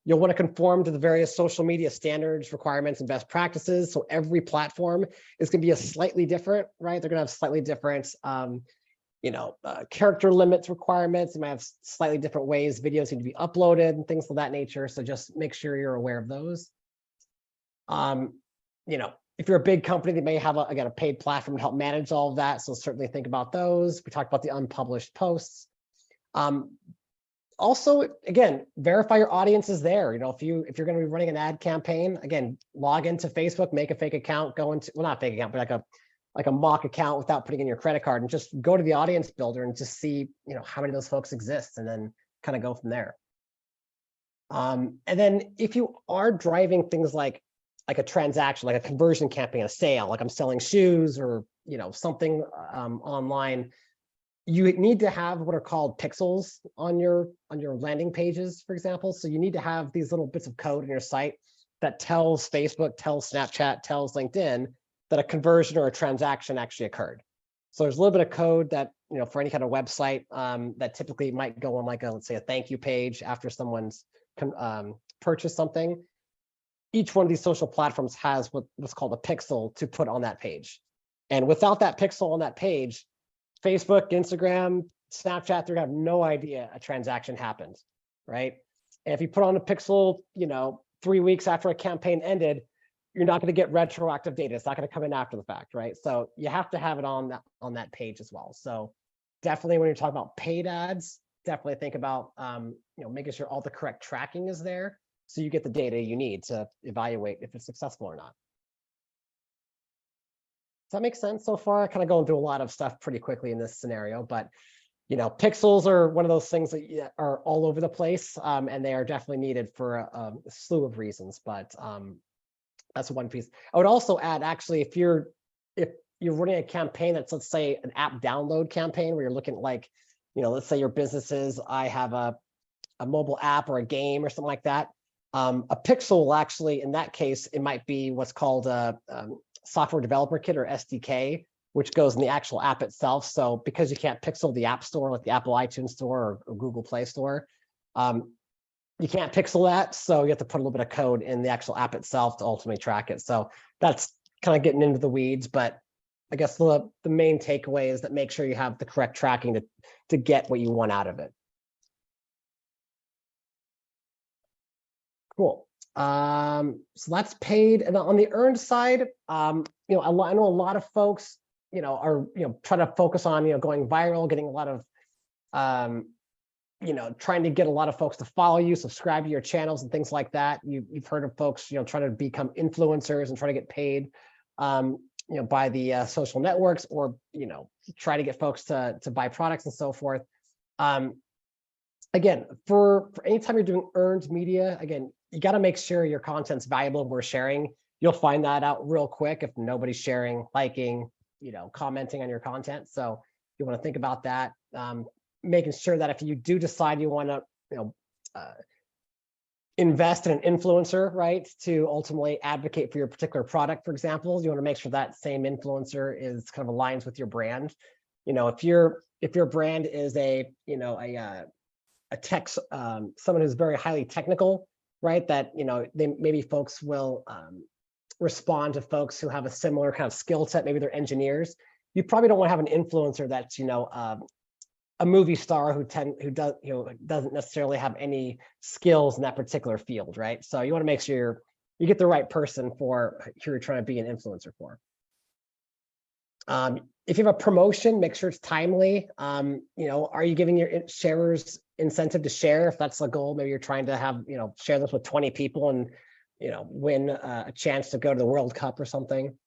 You'll want to conform to the various social media standards, requirements, and best practices. So every platform is going to be a slightly different, right? They're going to have slightly different, character limits requirements. They might have slightly different ways videos need to be uploaded and things of that nature. So just make sure you're aware of those. If you're a big company, they may have a paid platform to help manage all of that. So certainly think about those. We talked about the unpublished posts. Also, again, verify your audience is there. If you're going to be running an ad campaign, again, log into Facebook, make a fake account, go into, well, not fake account, but like a mock account without putting in your credit card, and just go to the audience builder and just see, how many of those folks exist, and then kind of go from there. And then if you are driving things like a transaction, like a conversion campaign, a sale, like I'm selling shoes or, something online, you need to have what are called pixels on your landing pages, for example. So you need to have these little bits of code in your site that tells Facebook, tells Snapchat, tells LinkedIn that a conversion or a transaction actually occurred. So there's a little bit of code that, for any kind of website that typically might go on like let's say a thank you page after someone's purchased something. Each one of these social platforms has what's called a pixel to put on that page. And without that pixel on that page, Facebook, Instagram, Snapchat, they're gonna have no idea a transaction happened, right? And if you put on a pixel, 3 weeks after a campaign ended, you're not going to get retroactive data. It's not going to come in after the fact, right? So you have to have it on that page as well. So definitely when you're talking about paid ads, definitely think about making sure all the correct tracking is there, so you get the data you need to evaluate if it's successful or not. Does that make sense so far? Kind of going through a lot of stuff pretty quickly in this scenario, but pixels are one of those things that are all over the place, and they are definitely needed for a slew of reasons. But that's one piece. I would also add, actually, if you're running a campaign that's, let's say, an app download campaign where you're looking at, like, let's say your business is, I have a mobile app or a game or something like that. A pixel will actually, in that case, it might be what's called a software developer kit or SDK, which goes in the actual app itself. So because you can't pixel the app store, like the Apple iTunes store or Google Play Store, you can't pixel that. So you have to put a little bit of code in the actual app itself to ultimately track it. So that's kind of getting into the weeds, but I guess the main takeaway is that make sure you have the correct tracking to get what you want out of it. Cool. So that's paid. And on the earned side, I know a lot of folks, are, trying to focus on, going viral, getting a lot of, trying to get a lot of folks to follow you, subscribe to your channels and things like that. You've heard of folks, trying to become influencers and try to get paid, by the social networks, or, try to get folks to buy products and so forth. Again, for anytime you're doing earned media, again, you got to make sure your content's valuable and worth sharing. You'll find that out real quick if nobody's sharing, liking, commenting on your content. So you want to think about that. Making sure that if you do decide you want to, invest in an influencer, right, to ultimately advocate for your particular product, for example, you want to make sure that same influencer is kind of aligns with your brand. If your brand is a tech, someone who's very highly technical, right, that maybe folks will respond to folks who have a similar kind of skill set. Maybe they're engineers. You probably don't want to have an influencer that's a movie star who doesn't necessarily have any skills in that particular field, right? So you want to make sure you get the right person for who you're trying to be an influencer for. If you have a promotion, make sure it's timely. Are you giving your sharers incentive to share? If that's the goal, maybe you're trying to have, share this with 20 people and, win a chance to go to the World Cup or something.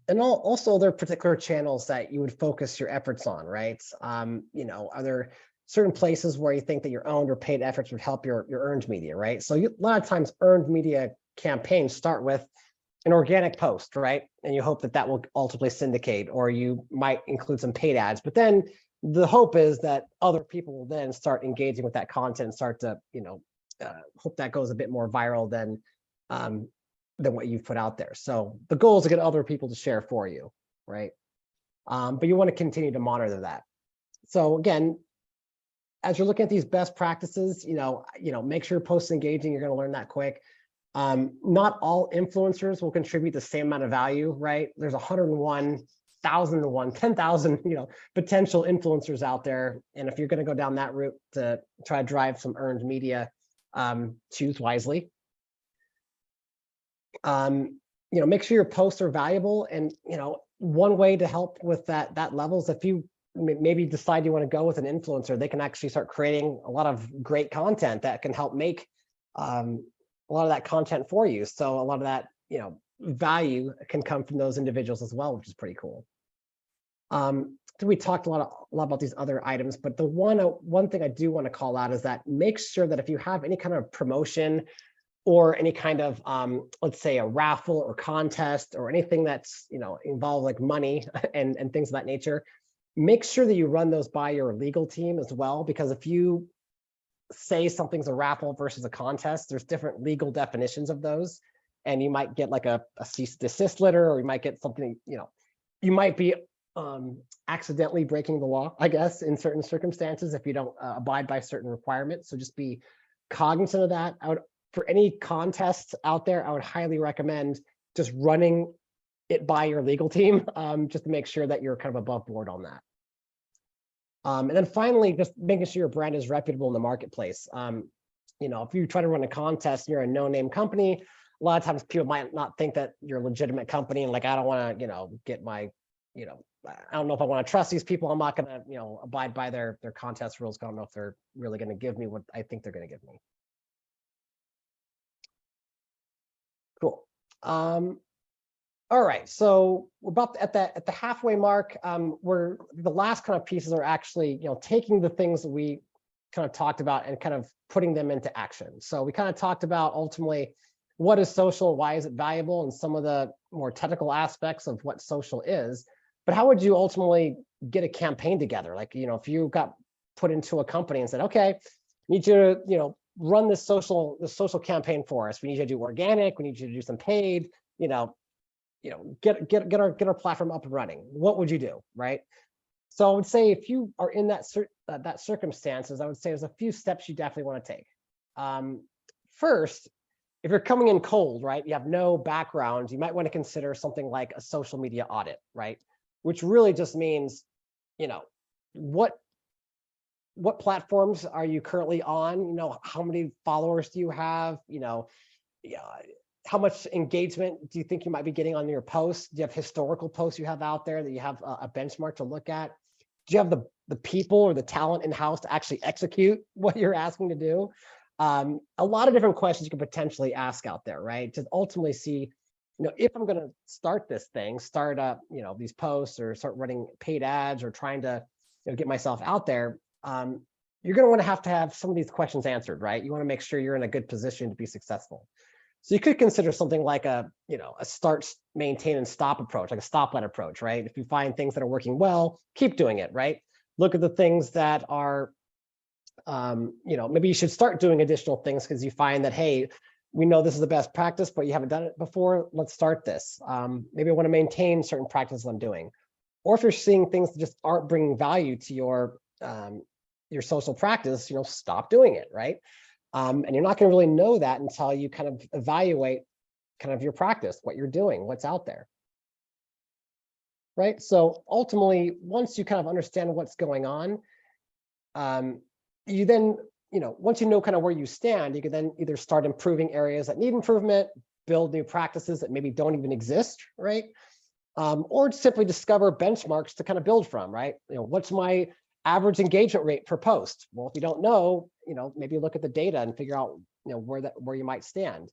And also there are particular channels that you would focus your efforts on, right? Are there certain places where you think that your owned or paid efforts would help your earned media, right? So a lot of times earned media campaigns start with an organic post, right? And you hope that will ultimately syndicate, or you might include some paid ads. But then the hope is that other people will then start engaging with that content and start to, hope that goes a bit more viral than what you've put out there. So the goal is to get other people to share for you, right? But you want to continue to monitor that. So again, as you're looking at these best practices, make sure your posts engaging. You're going to learn that quick. Not all influencers will contribute the same amount of value, right? There's 101,000 to 10,000, potential influencers out there. And if you're going to go down that route to try to drive some earned media, choose wisely. Make sure your posts are valuable. And, one way to help with that level is if you maybe decide you want to go with an influencer, they can actually start creating a lot of great content that can help make a lot of that content for you. So a lot of that, value can come from those individuals as well, which is pretty cool. We talked a lot about these other items, but the one thing I do want to call out is that make sure that if you have any kind of promotion or any kind of, let's say a raffle or contest or anything that's, involved like money and things of that nature, make sure that you run those by your legal team as well, because if you say something's a raffle versus a contest, there's different legal definitions of those. And you might get like a cease and desist letter, or you might get something, you might be accidentally breaking the law, I guess, in certain circumstances if you don't abide by certain requirements. So just be cognizant of that. For any contests out there, I would highly recommend just running it by your legal team, just to make sure that you're kind of above board on that. And then finally, just making sure your brand is reputable in the marketplace. If you try to run a contest and you're a no-name company, a lot of times people might not think that you're a legitimate company, and like, I don't want to, get my, I don't know if I want to trust these people. I'm not going to, abide by their contest rules. I don't know if they're really going to give me what I think they're going to give me. Cool. All right, so we're about at the halfway mark. Where the last kind of pieces are actually, taking the things that we kind of talked about and kind of putting them into action. So we kind of talked about ultimately what is social, why is it valuable, and some of the more technical aspects of what social is. But how would you ultimately get a campaign together? Like, if you got put into a company and said, okay, I need you to, run this social campaign for us. We need you to do organic. We need you to do some paid. Get our platform up and running. What would you do, right? So I would say if you are in that circumstances, I would say there's a few steps you definitely want to take. First, if you're coming in cold, right, you have no background, you might want to consider something like a social media audit, right? Which really just means, what platforms are you currently on? How many followers do you have? How much engagement do you think you might be getting on your posts? Do you have historical posts you have out there that you have a benchmark to look at? Do you have the people or the talent in-house to actually execute what you're asking to do? A lot of different questions you can potentially ask out there, right? To ultimately see, if I'm going to start this thing, start up, these posts or start running paid ads or trying to get myself out there, you're going to have some of these questions answered, right? You want to make sure you're in a good position to be successful. So you could consider something like a start, maintain, and stop approach, like a stoplight approach, right? If you find things that are working well, keep doing it, right? Look at the things that are, maybe you should start doing additional things because you find that, hey, we know this is the best practice, but you haven't done it before. Let's start this. Maybe I want to maintain certain practices I'm doing. Or if you're seeing things that just aren't bringing value to your social practice, stop doing it, right? And you're not going to really know that until you kind of evaluate kind of your practice, what you're doing, what's out there, right? So ultimately, once you kind of understand what's going on, you then, once you know kind of where you stand, you can then either start improving areas that need improvement, build new practices that maybe don't even exist, right? Or simply discover benchmarks to kind of build from, right? What's my average engagement rate per post? Well, if you don't know, maybe look at the data and figure out, where you might stand.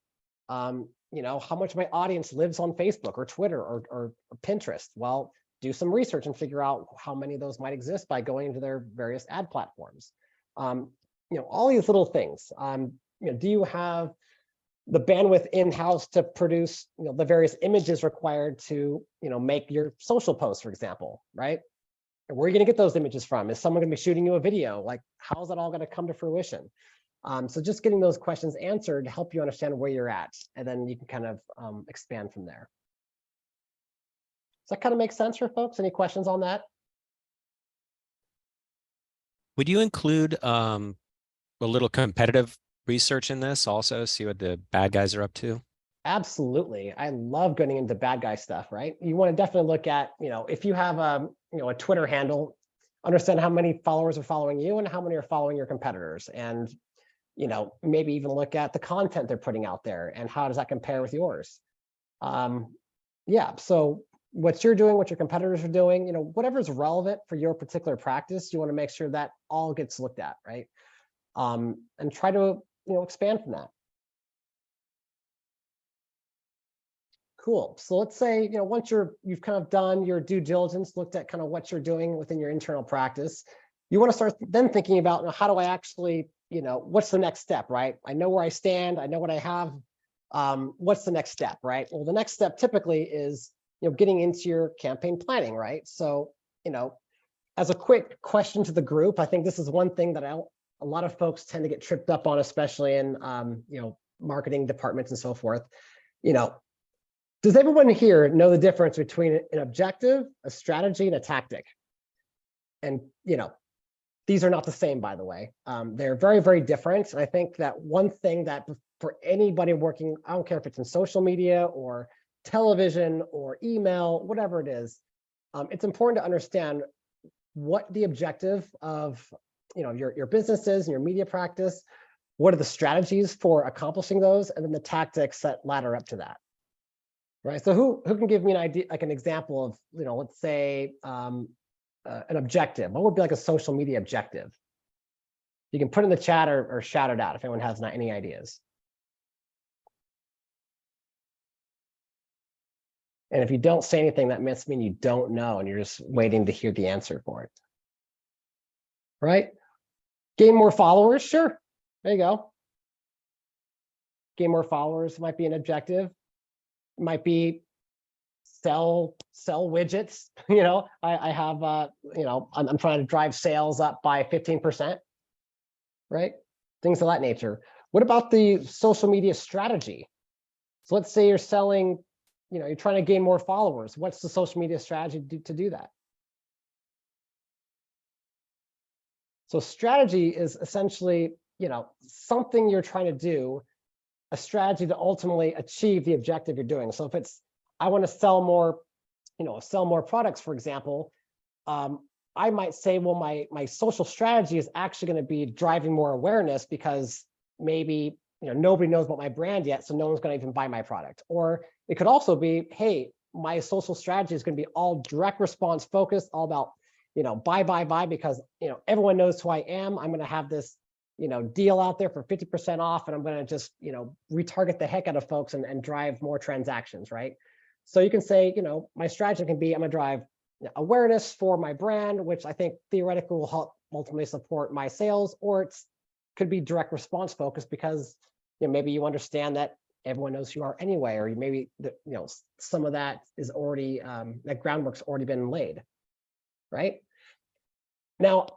How much of my audience lives on Facebook or Twitter or Pinterest? Well, do some research and figure out how many of those might exist by going into their various ad platforms. All these little things. Do you have the bandwidth in-house to produce, the various images required to, make your social posts, for example, right? Where are you going to get those images from? Is someone going to be shooting you a video? Like, how's that all going to come to fruition? So just getting those questions answered to help you understand where you're at, and then you can kind of expand from there. Does that kind of make sense for folks? Any questions on that? Would you include a little competitive research in this also, see what the bad guys are up to? Absolutely. I love getting into bad guy stuff, right? You want to definitely look at, if you have a Twitter handle, understand how many followers are following you and how many are following your competitors. And, maybe even look at the content they're putting out there and how does that compare with yours? Yeah, so what you're doing, what your competitors are doing, whatever's relevant for your particular practice, you want to make sure that all gets looked at, right? And try to, expand from that. Cool. So let's say, once you've kind of done your due diligence, looked at kind of what you're doing within your internal practice, you want to start then thinking about, how do I actually, what's the next step, right? I know where I stand. I know what I have. What's the next step, right? Well, the next step typically is, getting into your campaign planning, right? So, as a quick question to the group, I think this is one thing that a lot of folks tend to get tripped up on, especially in, marketing departments and so forth. Does everyone here know the difference between an objective, a strategy, and a tactic? And, these are not the same, by the way. They're very, very different. And I think that one thing that for anybody working, I don't care if it's in social media or television or email, whatever it is, it's important to understand what the objective of your business is and your media practice, what are the strategies for accomplishing those, and then the tactics that ladder up to that. Right. So who can give me an idea, like an example of, let's say an objective? What would be like a social media objective? You can put in the chat or shout it out if anyone has any ideas. And if you don't say anything, that must mean you don't know and you're just waiting to hear the answer for it. Right? Gain more followers. Sure. There you go. Gain more followers might be an objective. Might be sell widgets. I have I'm trying to drive sales up by 15%, right? Things of that nature. What about the social media strategy? So let's say you're selling, you're trying to gain more followers. What's the social media strategy to do that? So strategy is essentially, something you're trying to do, a strategy to ultimately achieve the objective you're doing. So if it's, I want to sell more, sell more products, for example, I might say, well, my social strategy is actually going to be driving more awareness because maybe, nobody knows about my brand yet, so no one's going to even buy my product. Or it could also be, hey, my social strategy is going to be all direct response focused, all about, buy, because, everyone knows who I am. I'm going to have this deal out there for 50% off, and I'm going to just, retarget the heck out of folks and drive more transactions, right? So you can say, my strategy can be, I'm going to drive awareness for my brand, which I think theoretically will help ultimately support my sales, or it could be direct response focused because, maybe you understand that everyone knows who you are anyway, or maybe, some of that is already, that groundwork's already been laid, right? Now,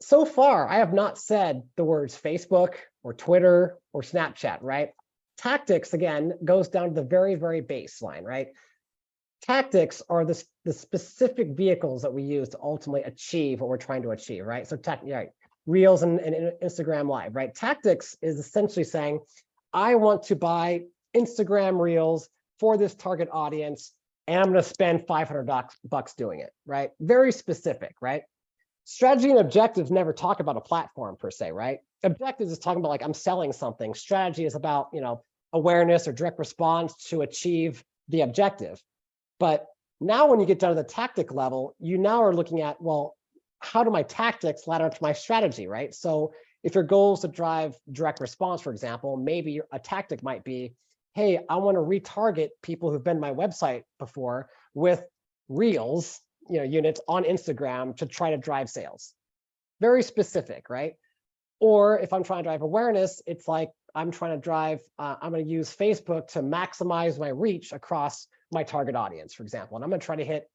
so far, I have not said the words Facebook or Twitter or Snapchat, right? Tactics, again, goes down to the very, very baseline, right? Tactics are the specific vehicles that we use to ultimately achieve what we're trying to achieve, right? So right, Reels and Instagram Live, right? Tactics is essentially saying, I want to buy Instagram Reels for this target audience, and I'm going to spend $500 doing it, right? Very specific, right? Strategy and objectives never talk about a platform per se, right? Objectives is talking about like I'm selling something. Strategy is about, awareness or direct response to achieve the objective. But now when you get down to the tactic level, you now are looking at, well, how do my tactics ladder up to my strategy, right? So if your goal is to drive direct response, for example, maybe a tactic might be, hey, I want to retarget people who've been to my website before with Reels, units on Instagram to try to drive sales. Very specific, right? Or if I'm trying to drive awareness, it's like I'm trying to drive, I'm going to use Facebook to maximize my reach across my target audience, for example. And I'm going to try to hit,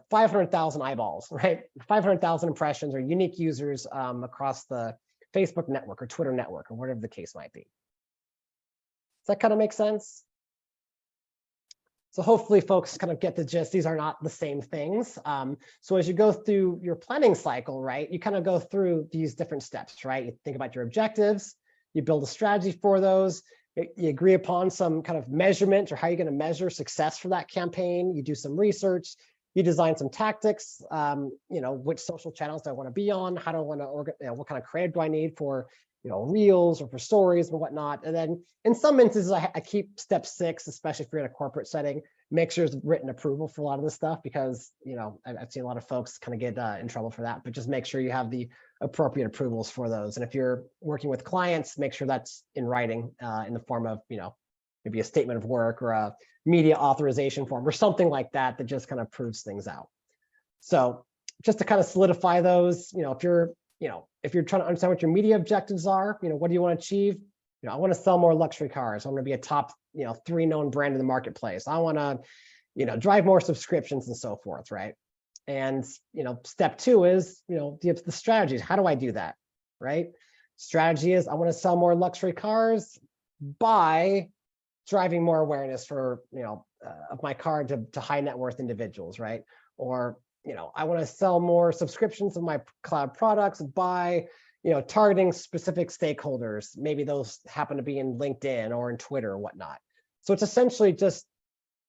500,000 eyeballs, right? 500,000 impressions or unique users across the Facebook network or Twitter network or whatever the case might be. Does that kind of make sense? So hopefully folks kind of get the gist. These are not the same things. So as you go through your planning cycle, right, you kind of go through these different steps, right? You think about your objectives, you build a strategy for those, you agree upon some kind of measurement or how you're going to measure success for that campaign. You do some research, you design some tactics, which social channels do I want to be on? How do I want to organize, what kind of creative do I need for, reels or for stories and whatnot. And then in some instances, I keep step 6, especially if you're in a corporate setting, make sure there's written approval for a lot of this stuff because, I've seen a lot of folks kind of get in trouble for that, but just make sure you have the appropriate approvals for those. And if you're working with clients, make sure that's in writing in the form of, maybe a statement of work or a media authorization form or something like that, that just kind of proves things out. So just to kind of solidify those, if you're trying to understand what your media objectives are, what do you want to achieve? I want to sell more luxury cars. I want to be a top, 3 known brand in the marketplace. I want to, drive more subscriptions and so forth, right? And, step 2 is, the strategies. How do I do that, right? Strategy is I want to sell more luxury cars by driving more awareness for, of my car to high net worth individuals, right? Or, I want to sell more subscriptions of my cloud products by, targeting specific stakeholders. Maybe those happen to be in LinkedIn or in Twitter or whatnot. So it's essentially just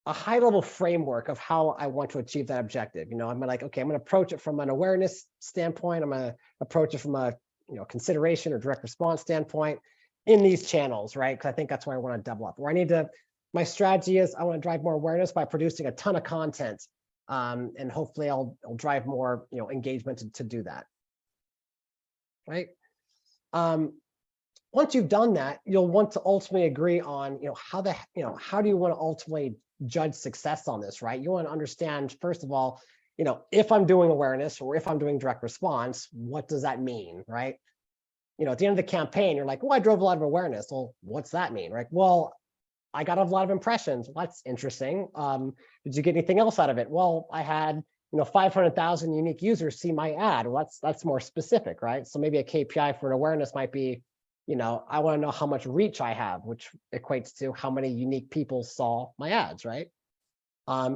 a high level framework of how I want to achieve that objective. I'm like, okay, I'm going to approach it from an awareness standpoint. I'm going to approach it from a, consideration or direct response standpoint in these channels, right? Because I think that's where I want to double up. Where I need to, my strategy is I want to drive more awareness by producing a ton of content. And hopefully I'll drive more, engagement to do that, right? Once you've done that, you'll want to ultimately agree on, how do you want to ultimately judge success on this, right? You want to understand, first of all, if I'm doing awareness or if I'm doing direct response, what does that mean, right? At the end of the campaign, you're like, well, I drove a lot of awareness. Well, what's that mean, right? Well, I got a lot of impressions. Well, that's interesting. Did you get anything else out of it? Well, I had 500,000 unique users see my ad. Well, that's more specific, right? So maybe a KPI for an awareness might be, I want to know how much reach I have, which equates to how many unique people saw my ads, right?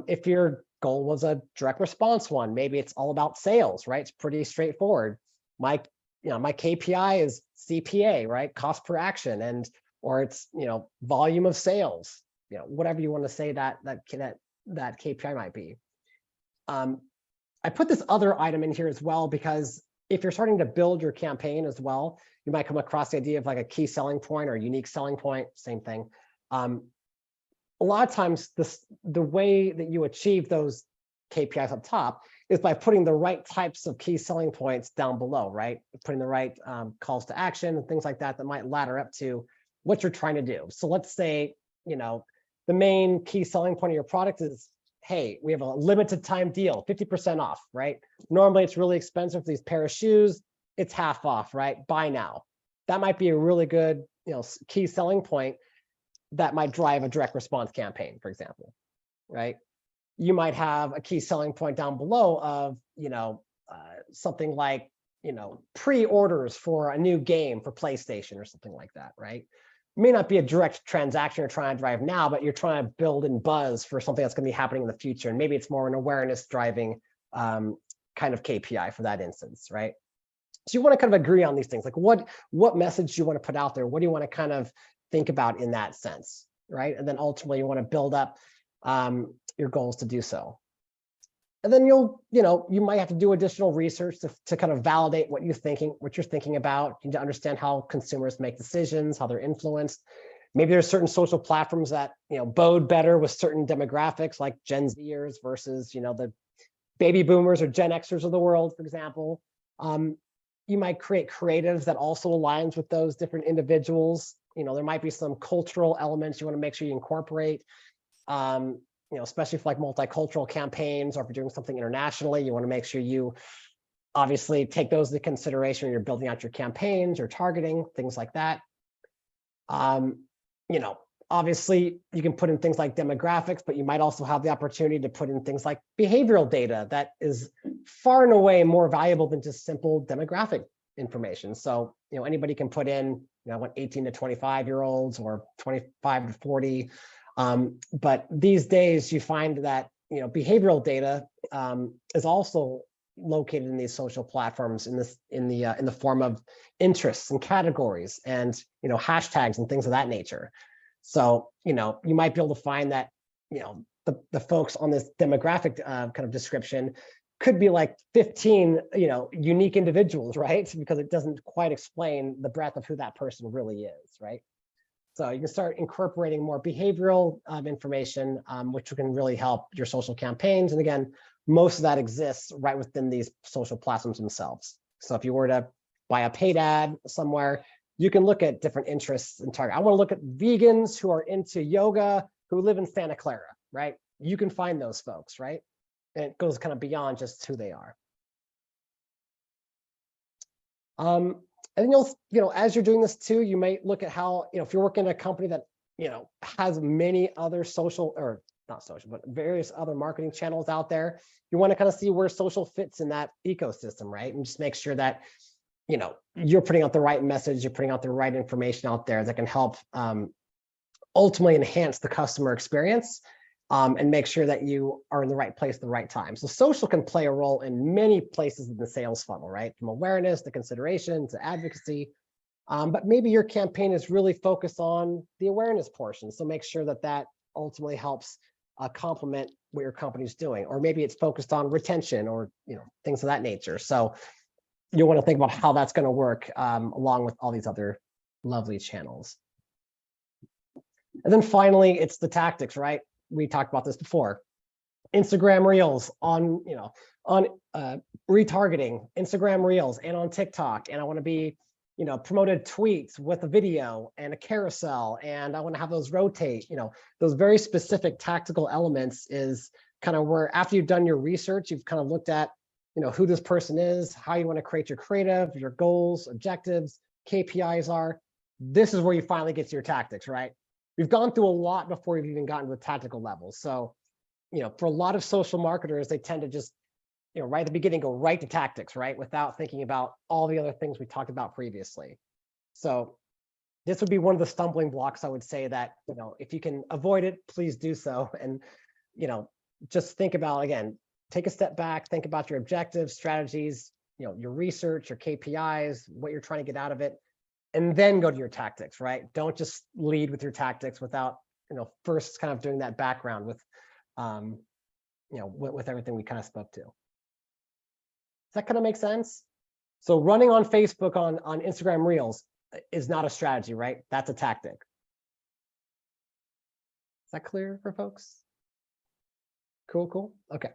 If your goal was a direct response one, maybe it's all about sales, right? It's pretty straightforward. My KPI is CPA, right? Cost per action, or it's, volume of sales, whatever you want to say that KPI might be. I put this other item in here as well, because if you're starting to build your campaign as well, you might come across the idea of like a key selling point or a unique selling point, same thing. A lot of times the way that you achieve those KPIs up top is by putting the right types of key selling points down below, right? Putting the right calls to action and things like that that might ladder up to what you're trying to do. So let's say, the main key selling point of your product is, hey, we have a limited time deal, 50% off, right? Normally it's really expensive for these pair of shoes. It's half off, right? Buy now. That might be a really good, key selling point that might drive a direct response campaign, for example, right? You might have a key selling point down below of, something like, pre-orders for a new game for PlayStation or something like that, right? It may not be a direct transaction you're trying to drive now, but you're trying to build in buzz for something that's going to be happening in the future. And maybe it's more an awareness driving kind of KPI for that instance, right? So you want to kind of agree on these things, like what message do you want to put out there? What do you want to kind of think about in that sense, right? And then ultimately you want to build up your goals to do so. And then you might have to do additional research to kind of validate what you're thinking about. You need to understand how consumers make decisions, how they're influenced. Maybe there's certain social platforms that, bode better with certain demographics like Gen Zers versus, the baby boomers or Gen Xers of the world, for example. You might create creatives that also aligns with those different individuals. There might be some cultural elements you want to make sure you incorporate. Especially for like multicultural campaigns, or if you're doing something internationally, you want to make sure you obviously take those into consideration when you're building out your campaigns or targeting, things like that. Obviously you can put in things like demographics, but you might also have the opportunity to put in things like behavioral data that is far and away more valuable than just simple demographic information. So, anybody can put in, I want 18 to 25-year-olds or 25 to 40. But these days you find that, behavioral data is also located in these social platforms in the form of interests and categories and, hashtags and things of that nature. So, you might be able to find that, the folks on this demographic kind of description could be like 15, unique individuals, right? Because it doesn't quite explain the breadth of who that person really is, right? So you can start incorporating more behavioral information, which can really help your social campaigns. And again, most of that exists right within these social platforms themselves. So if you were to buy a paid ad somewhere, you can look at different interests and target. I want to look at vegans who are into yoga, who live in Santa Clara, right? You can find those folks, right? And it goes kind of beyond just who they are. And as you're doing this too, you might look at how, if you're working in a company that, has many other social, or not social, but various other marketing channels out there, you want to kind of see where social fits in that ecosystem, right? And just make sure that, you're putting out the right message, you're putting out the right information out there that can help ultimately enhance the customer experience. And make sure that you are in the right place at the right time. So social can play a role in many places in the sales funnel, right? From awareness to consideration to advocacy. But maybe your campaign is really focused on the awareness portion. So make sure that that ultimately helps complement what your company's doing. Or maybe it's focused on retention or things of that nature. So you want to think about how that's going to work along with all these other lovely channels. And then finally, it's the tactics, right? We talked about this before. Instagram Reels on retargeting, Instagram Reels and on TikTok. And I want to be, promoted tweets with a video and a carousel. And I want to have those rotate, those very specific tactical elements is kind of where after you've done your research, you've kind of looked at, who this person is, how you want to create your creative, your goals, objectives, KPIs are. This is where you finally get to your tactics, right? We've gone through a lot before we've even gotten to the tactical level. So, for a lot of social marketers, they tend to just, right at the beginning, go right to tactics, right? Without thinking about all the other things we talked about previously. So this would be one of the stumbling blocks, I would say that, if you can avoid it, please do so. And, just think about, again, take a step back, think about your objectives, strategies, your research, your KPIs, what you're trying to get out of it. And then go to your tactics, right? Don't just lead with your tactics without, first kind of doing that background with, with everything we kind of spoke to. Does that kind of make sense? So running on Facebook on Instagram Reels is not a strategy, right? That's a tactic. Is that clear for folks? Cool. Okay.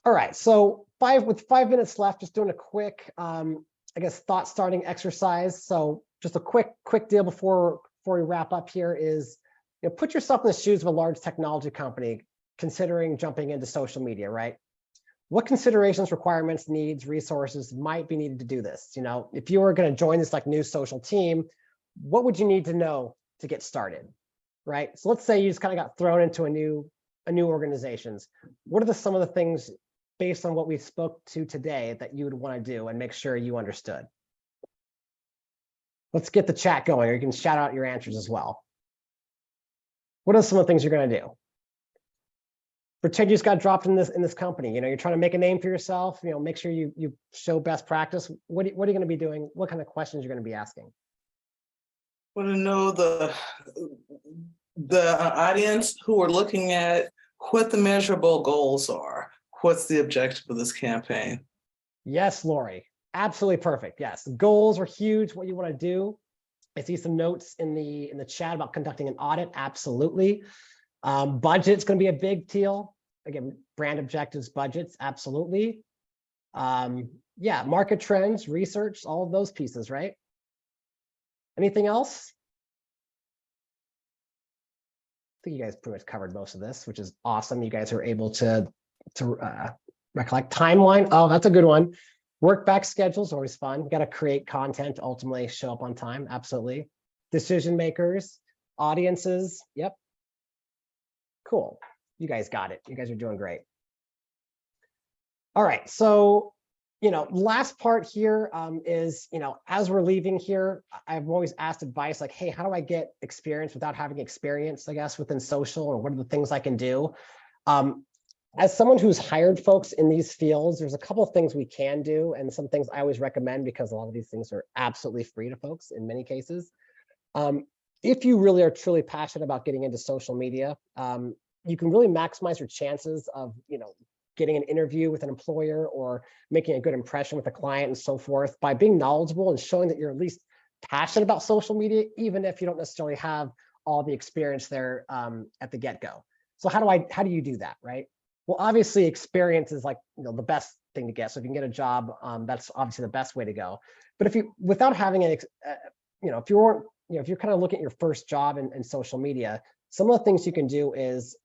All right. So with 5 minutes left, just doing a quick, I guess, thought starting exercise. So just a quick deal before we wrap up here is, put yourself in the shoes of a large technology company considering jumping into social media, right? What considerations, requirements, needs, resources might be needed to do this? If you were going to join this new social team, what would you need to know to get started, right? So let's say you just kind of got thrown into a new organizations. What are some of the things based on what we spoke to today that you would want to do and make sure you understood? Let's get the chat going, or you can shout out your answers as well. What are some of the things you're going to do? Pretend you just got dropped in this company. You're trying to make a name for yourself. Make sure you show best practice. What are you going to be doing? What kind of questions you're going to be asking? Want to know the audience who are looking at what the measurable goals are. What's the objective of this campaign? Yes, Lori, absolutely perfect. Yes, goals are huge. What you want to do. I see some notes in the chat about conducting an audit. Absolutely. Budget's going to be a big deal. Again, brand objectives, budgets, absolutely. Yeah, market trends, research, all of those pieces, right? Anything else? I think you guys pretty much covered most of this, which is awesome. You guys are able to recollect. Timeline. Oh, that's a good one. Work back schedules, always fun. Got to create content to ultimately show up on time. Absolutely. Decision makers, audiences. Yep. Cool. You guys got it. You guys are doing great. All right. So, last part here is, as we're leaving here, I've always asked advice like, hey, how do I get experience without having experience, I guess, within social, and what are the things I can do? As someone who's hired folks in these fields, there's a couple of things we can do, and some things I always recommend because a lot of these things are absolutely free to folks in many cases. If you really are truly passionate about getting into social media, you can really maximize your chances of, getting an interview with an employer or making a good impression with a client and so forth by being knowledgeable and showing that you're at least passionate about social media, even if you don't necessarily have all the experience there at the get-go. So how do you do that, right? Well, obviously experience is like, the best thing to get. So if you can get a job, that's obviously the best way to go. But if you, without having an, if you weren't, if you're kind of looking at your first job in social media, some of the things you can do is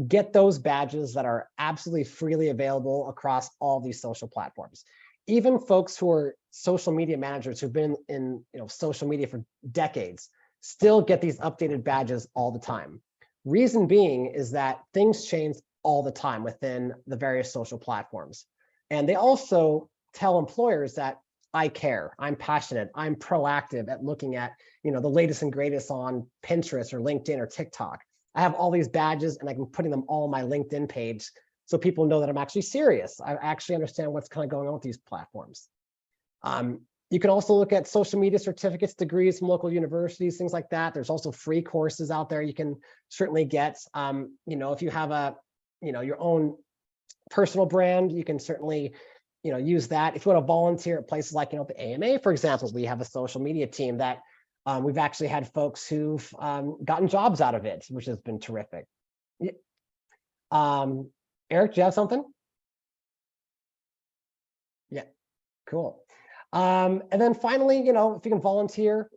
get those badges that are absolutely freely available across all these social platforms. Even folks who are social media managers who've been in social media for decades still get these updated badges all the time. Reason being is that things change all the time within the various social platforms. And they also tell employers that I care, I'm passionate, I'm proactive at looking at the latest and greatest on Pinterest or LinkedIn or TikTok. I have all these badges and I'm putting them all on my LinkedIn page so people know that I'm actually serious. I actually understand what's kind of going on with these platforms. You can also look at social media certificates, degrees from local universities, things like that. There's also free courses out there you can certainly get. If you have your own personal brand, you can certainly use that. If you want to volunteer at places like the AMA, for example, we have a social media team that we've actually had folks who've gotten jobs out of it, which has been terrific. Eric, do you have something? Yeah, cool. And then finally, if you can volunteer,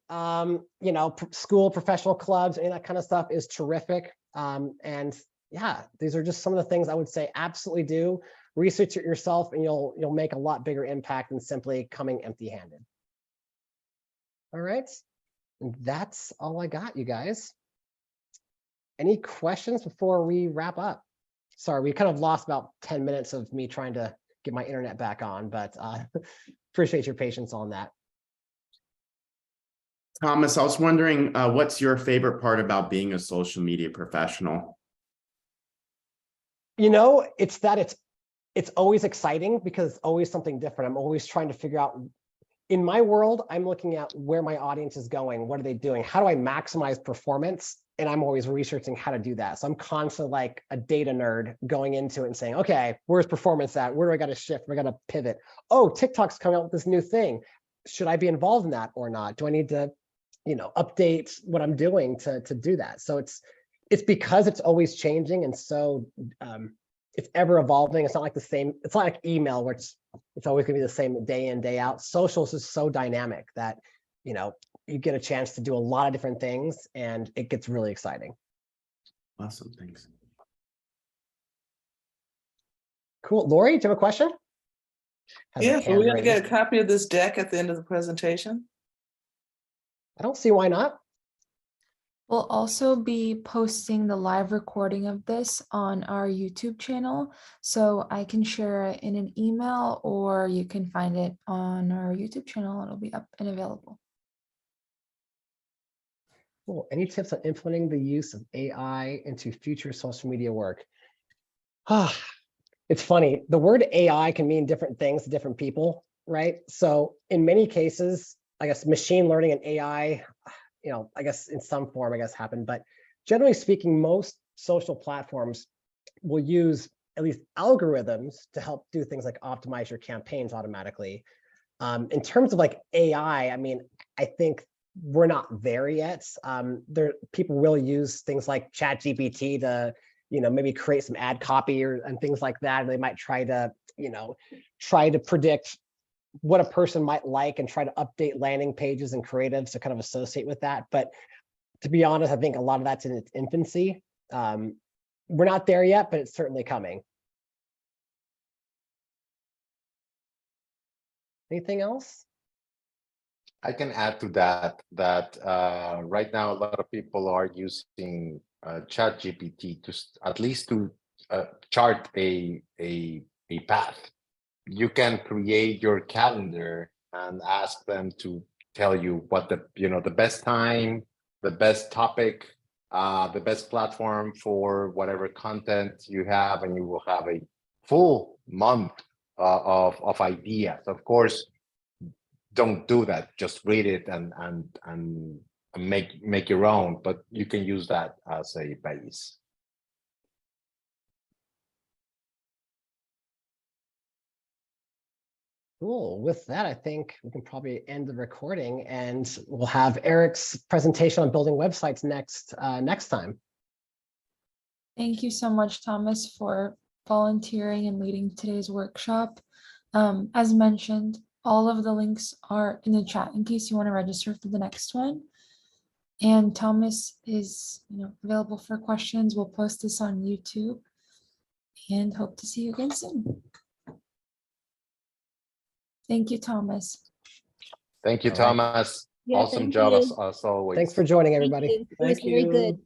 school, professional clubs, any of that kind of stuff is terrific. And yeah, these are just some of the things I would say absolutely do. Research it yourself and you'll make a lot bigger impact than simply coming empty-handed. All right. And that's all I got, you guys. Any questions before we wrap up? Sorry, we kind of lost about 10 minutes of me trying to get my internet back on, but appreciate your patience on that. Thomas, I was wondering, what's your favorite part about being a social media professional? It's that it's always exciting because it's always something different. I'm always trying to figure out, in my world, I'm looking at where my audience is going. What are they doing? How do I maximize performance? And I'm always researching how to do that. So I'm constantly like a data nerd going into it and saying, okay, where's performance at? Where do I got to shift? Where I got to pivot? Oh, TikTok's coming out with this new thing. Should I be involved in that or not? Do I need to, update what I'm doing to do that? So it's because it's always changing. And so it's ever evolving. It's not like the same. It's not like email where it's always gonna be the same day in, day out. Socials is so dynamic that, you get a chance to do a lot of different things and it gets really exciting. Awesome, thanks. Cool. Lori, do you have a question? Yeah, so we're gonna get a copy of this deck at the end of the presentation. I don't see why not. We'll also be posting the live recording of this on our YouTube channel, so I can share it in an email or you can find it on our YouTube channel. It'll be up and available. Cool. Any tips on implementing the use of AI into future social media work? It's funny. The word AI can mean different things to different people, right? So in many cases, I guess machine learning and AI, I guess in some form, happen. But generally speaking, most social platforms will use at least algorithms to help do things like optimize your campaigns automatically. In terms of like AI, I think we're not there yet. People will use things like ChatGPT to, maybe create some ad copy and things like that. And they might try to predict what a person might like and try to update landing pages and creatives to kind of associate with that. But to be honest, I think a lot of that's in its infancy. We're not there yet, but it's certainly coming. Anything else? I can add to that, right now, a lot of people are using ChatGPT to at least to chart a path. you can create your calendar and ask them to tell you what the best time, the best topic, the best platform for whatever content you have, and you will have a full month of ideas. Of course, don't do that. Just read it and make your own, but you can use that as a base. Cool. With that, I think we can probably end the recording, and we'll have Eric's presentation on building websites next time. Thank you so much, Thomas, for volunteering and leading today's workshop. As mentioned, all of the links are in the chat in case you want to register for the next one. And Thomas is available for questions. We'll post this on YouTube and hope to see you again soon. Thank you, Thomas. Thank you, All right. Thomas. Yeah, Awesome thank job you. as always. Thanks for joining, Thank everybody. you. It was very good.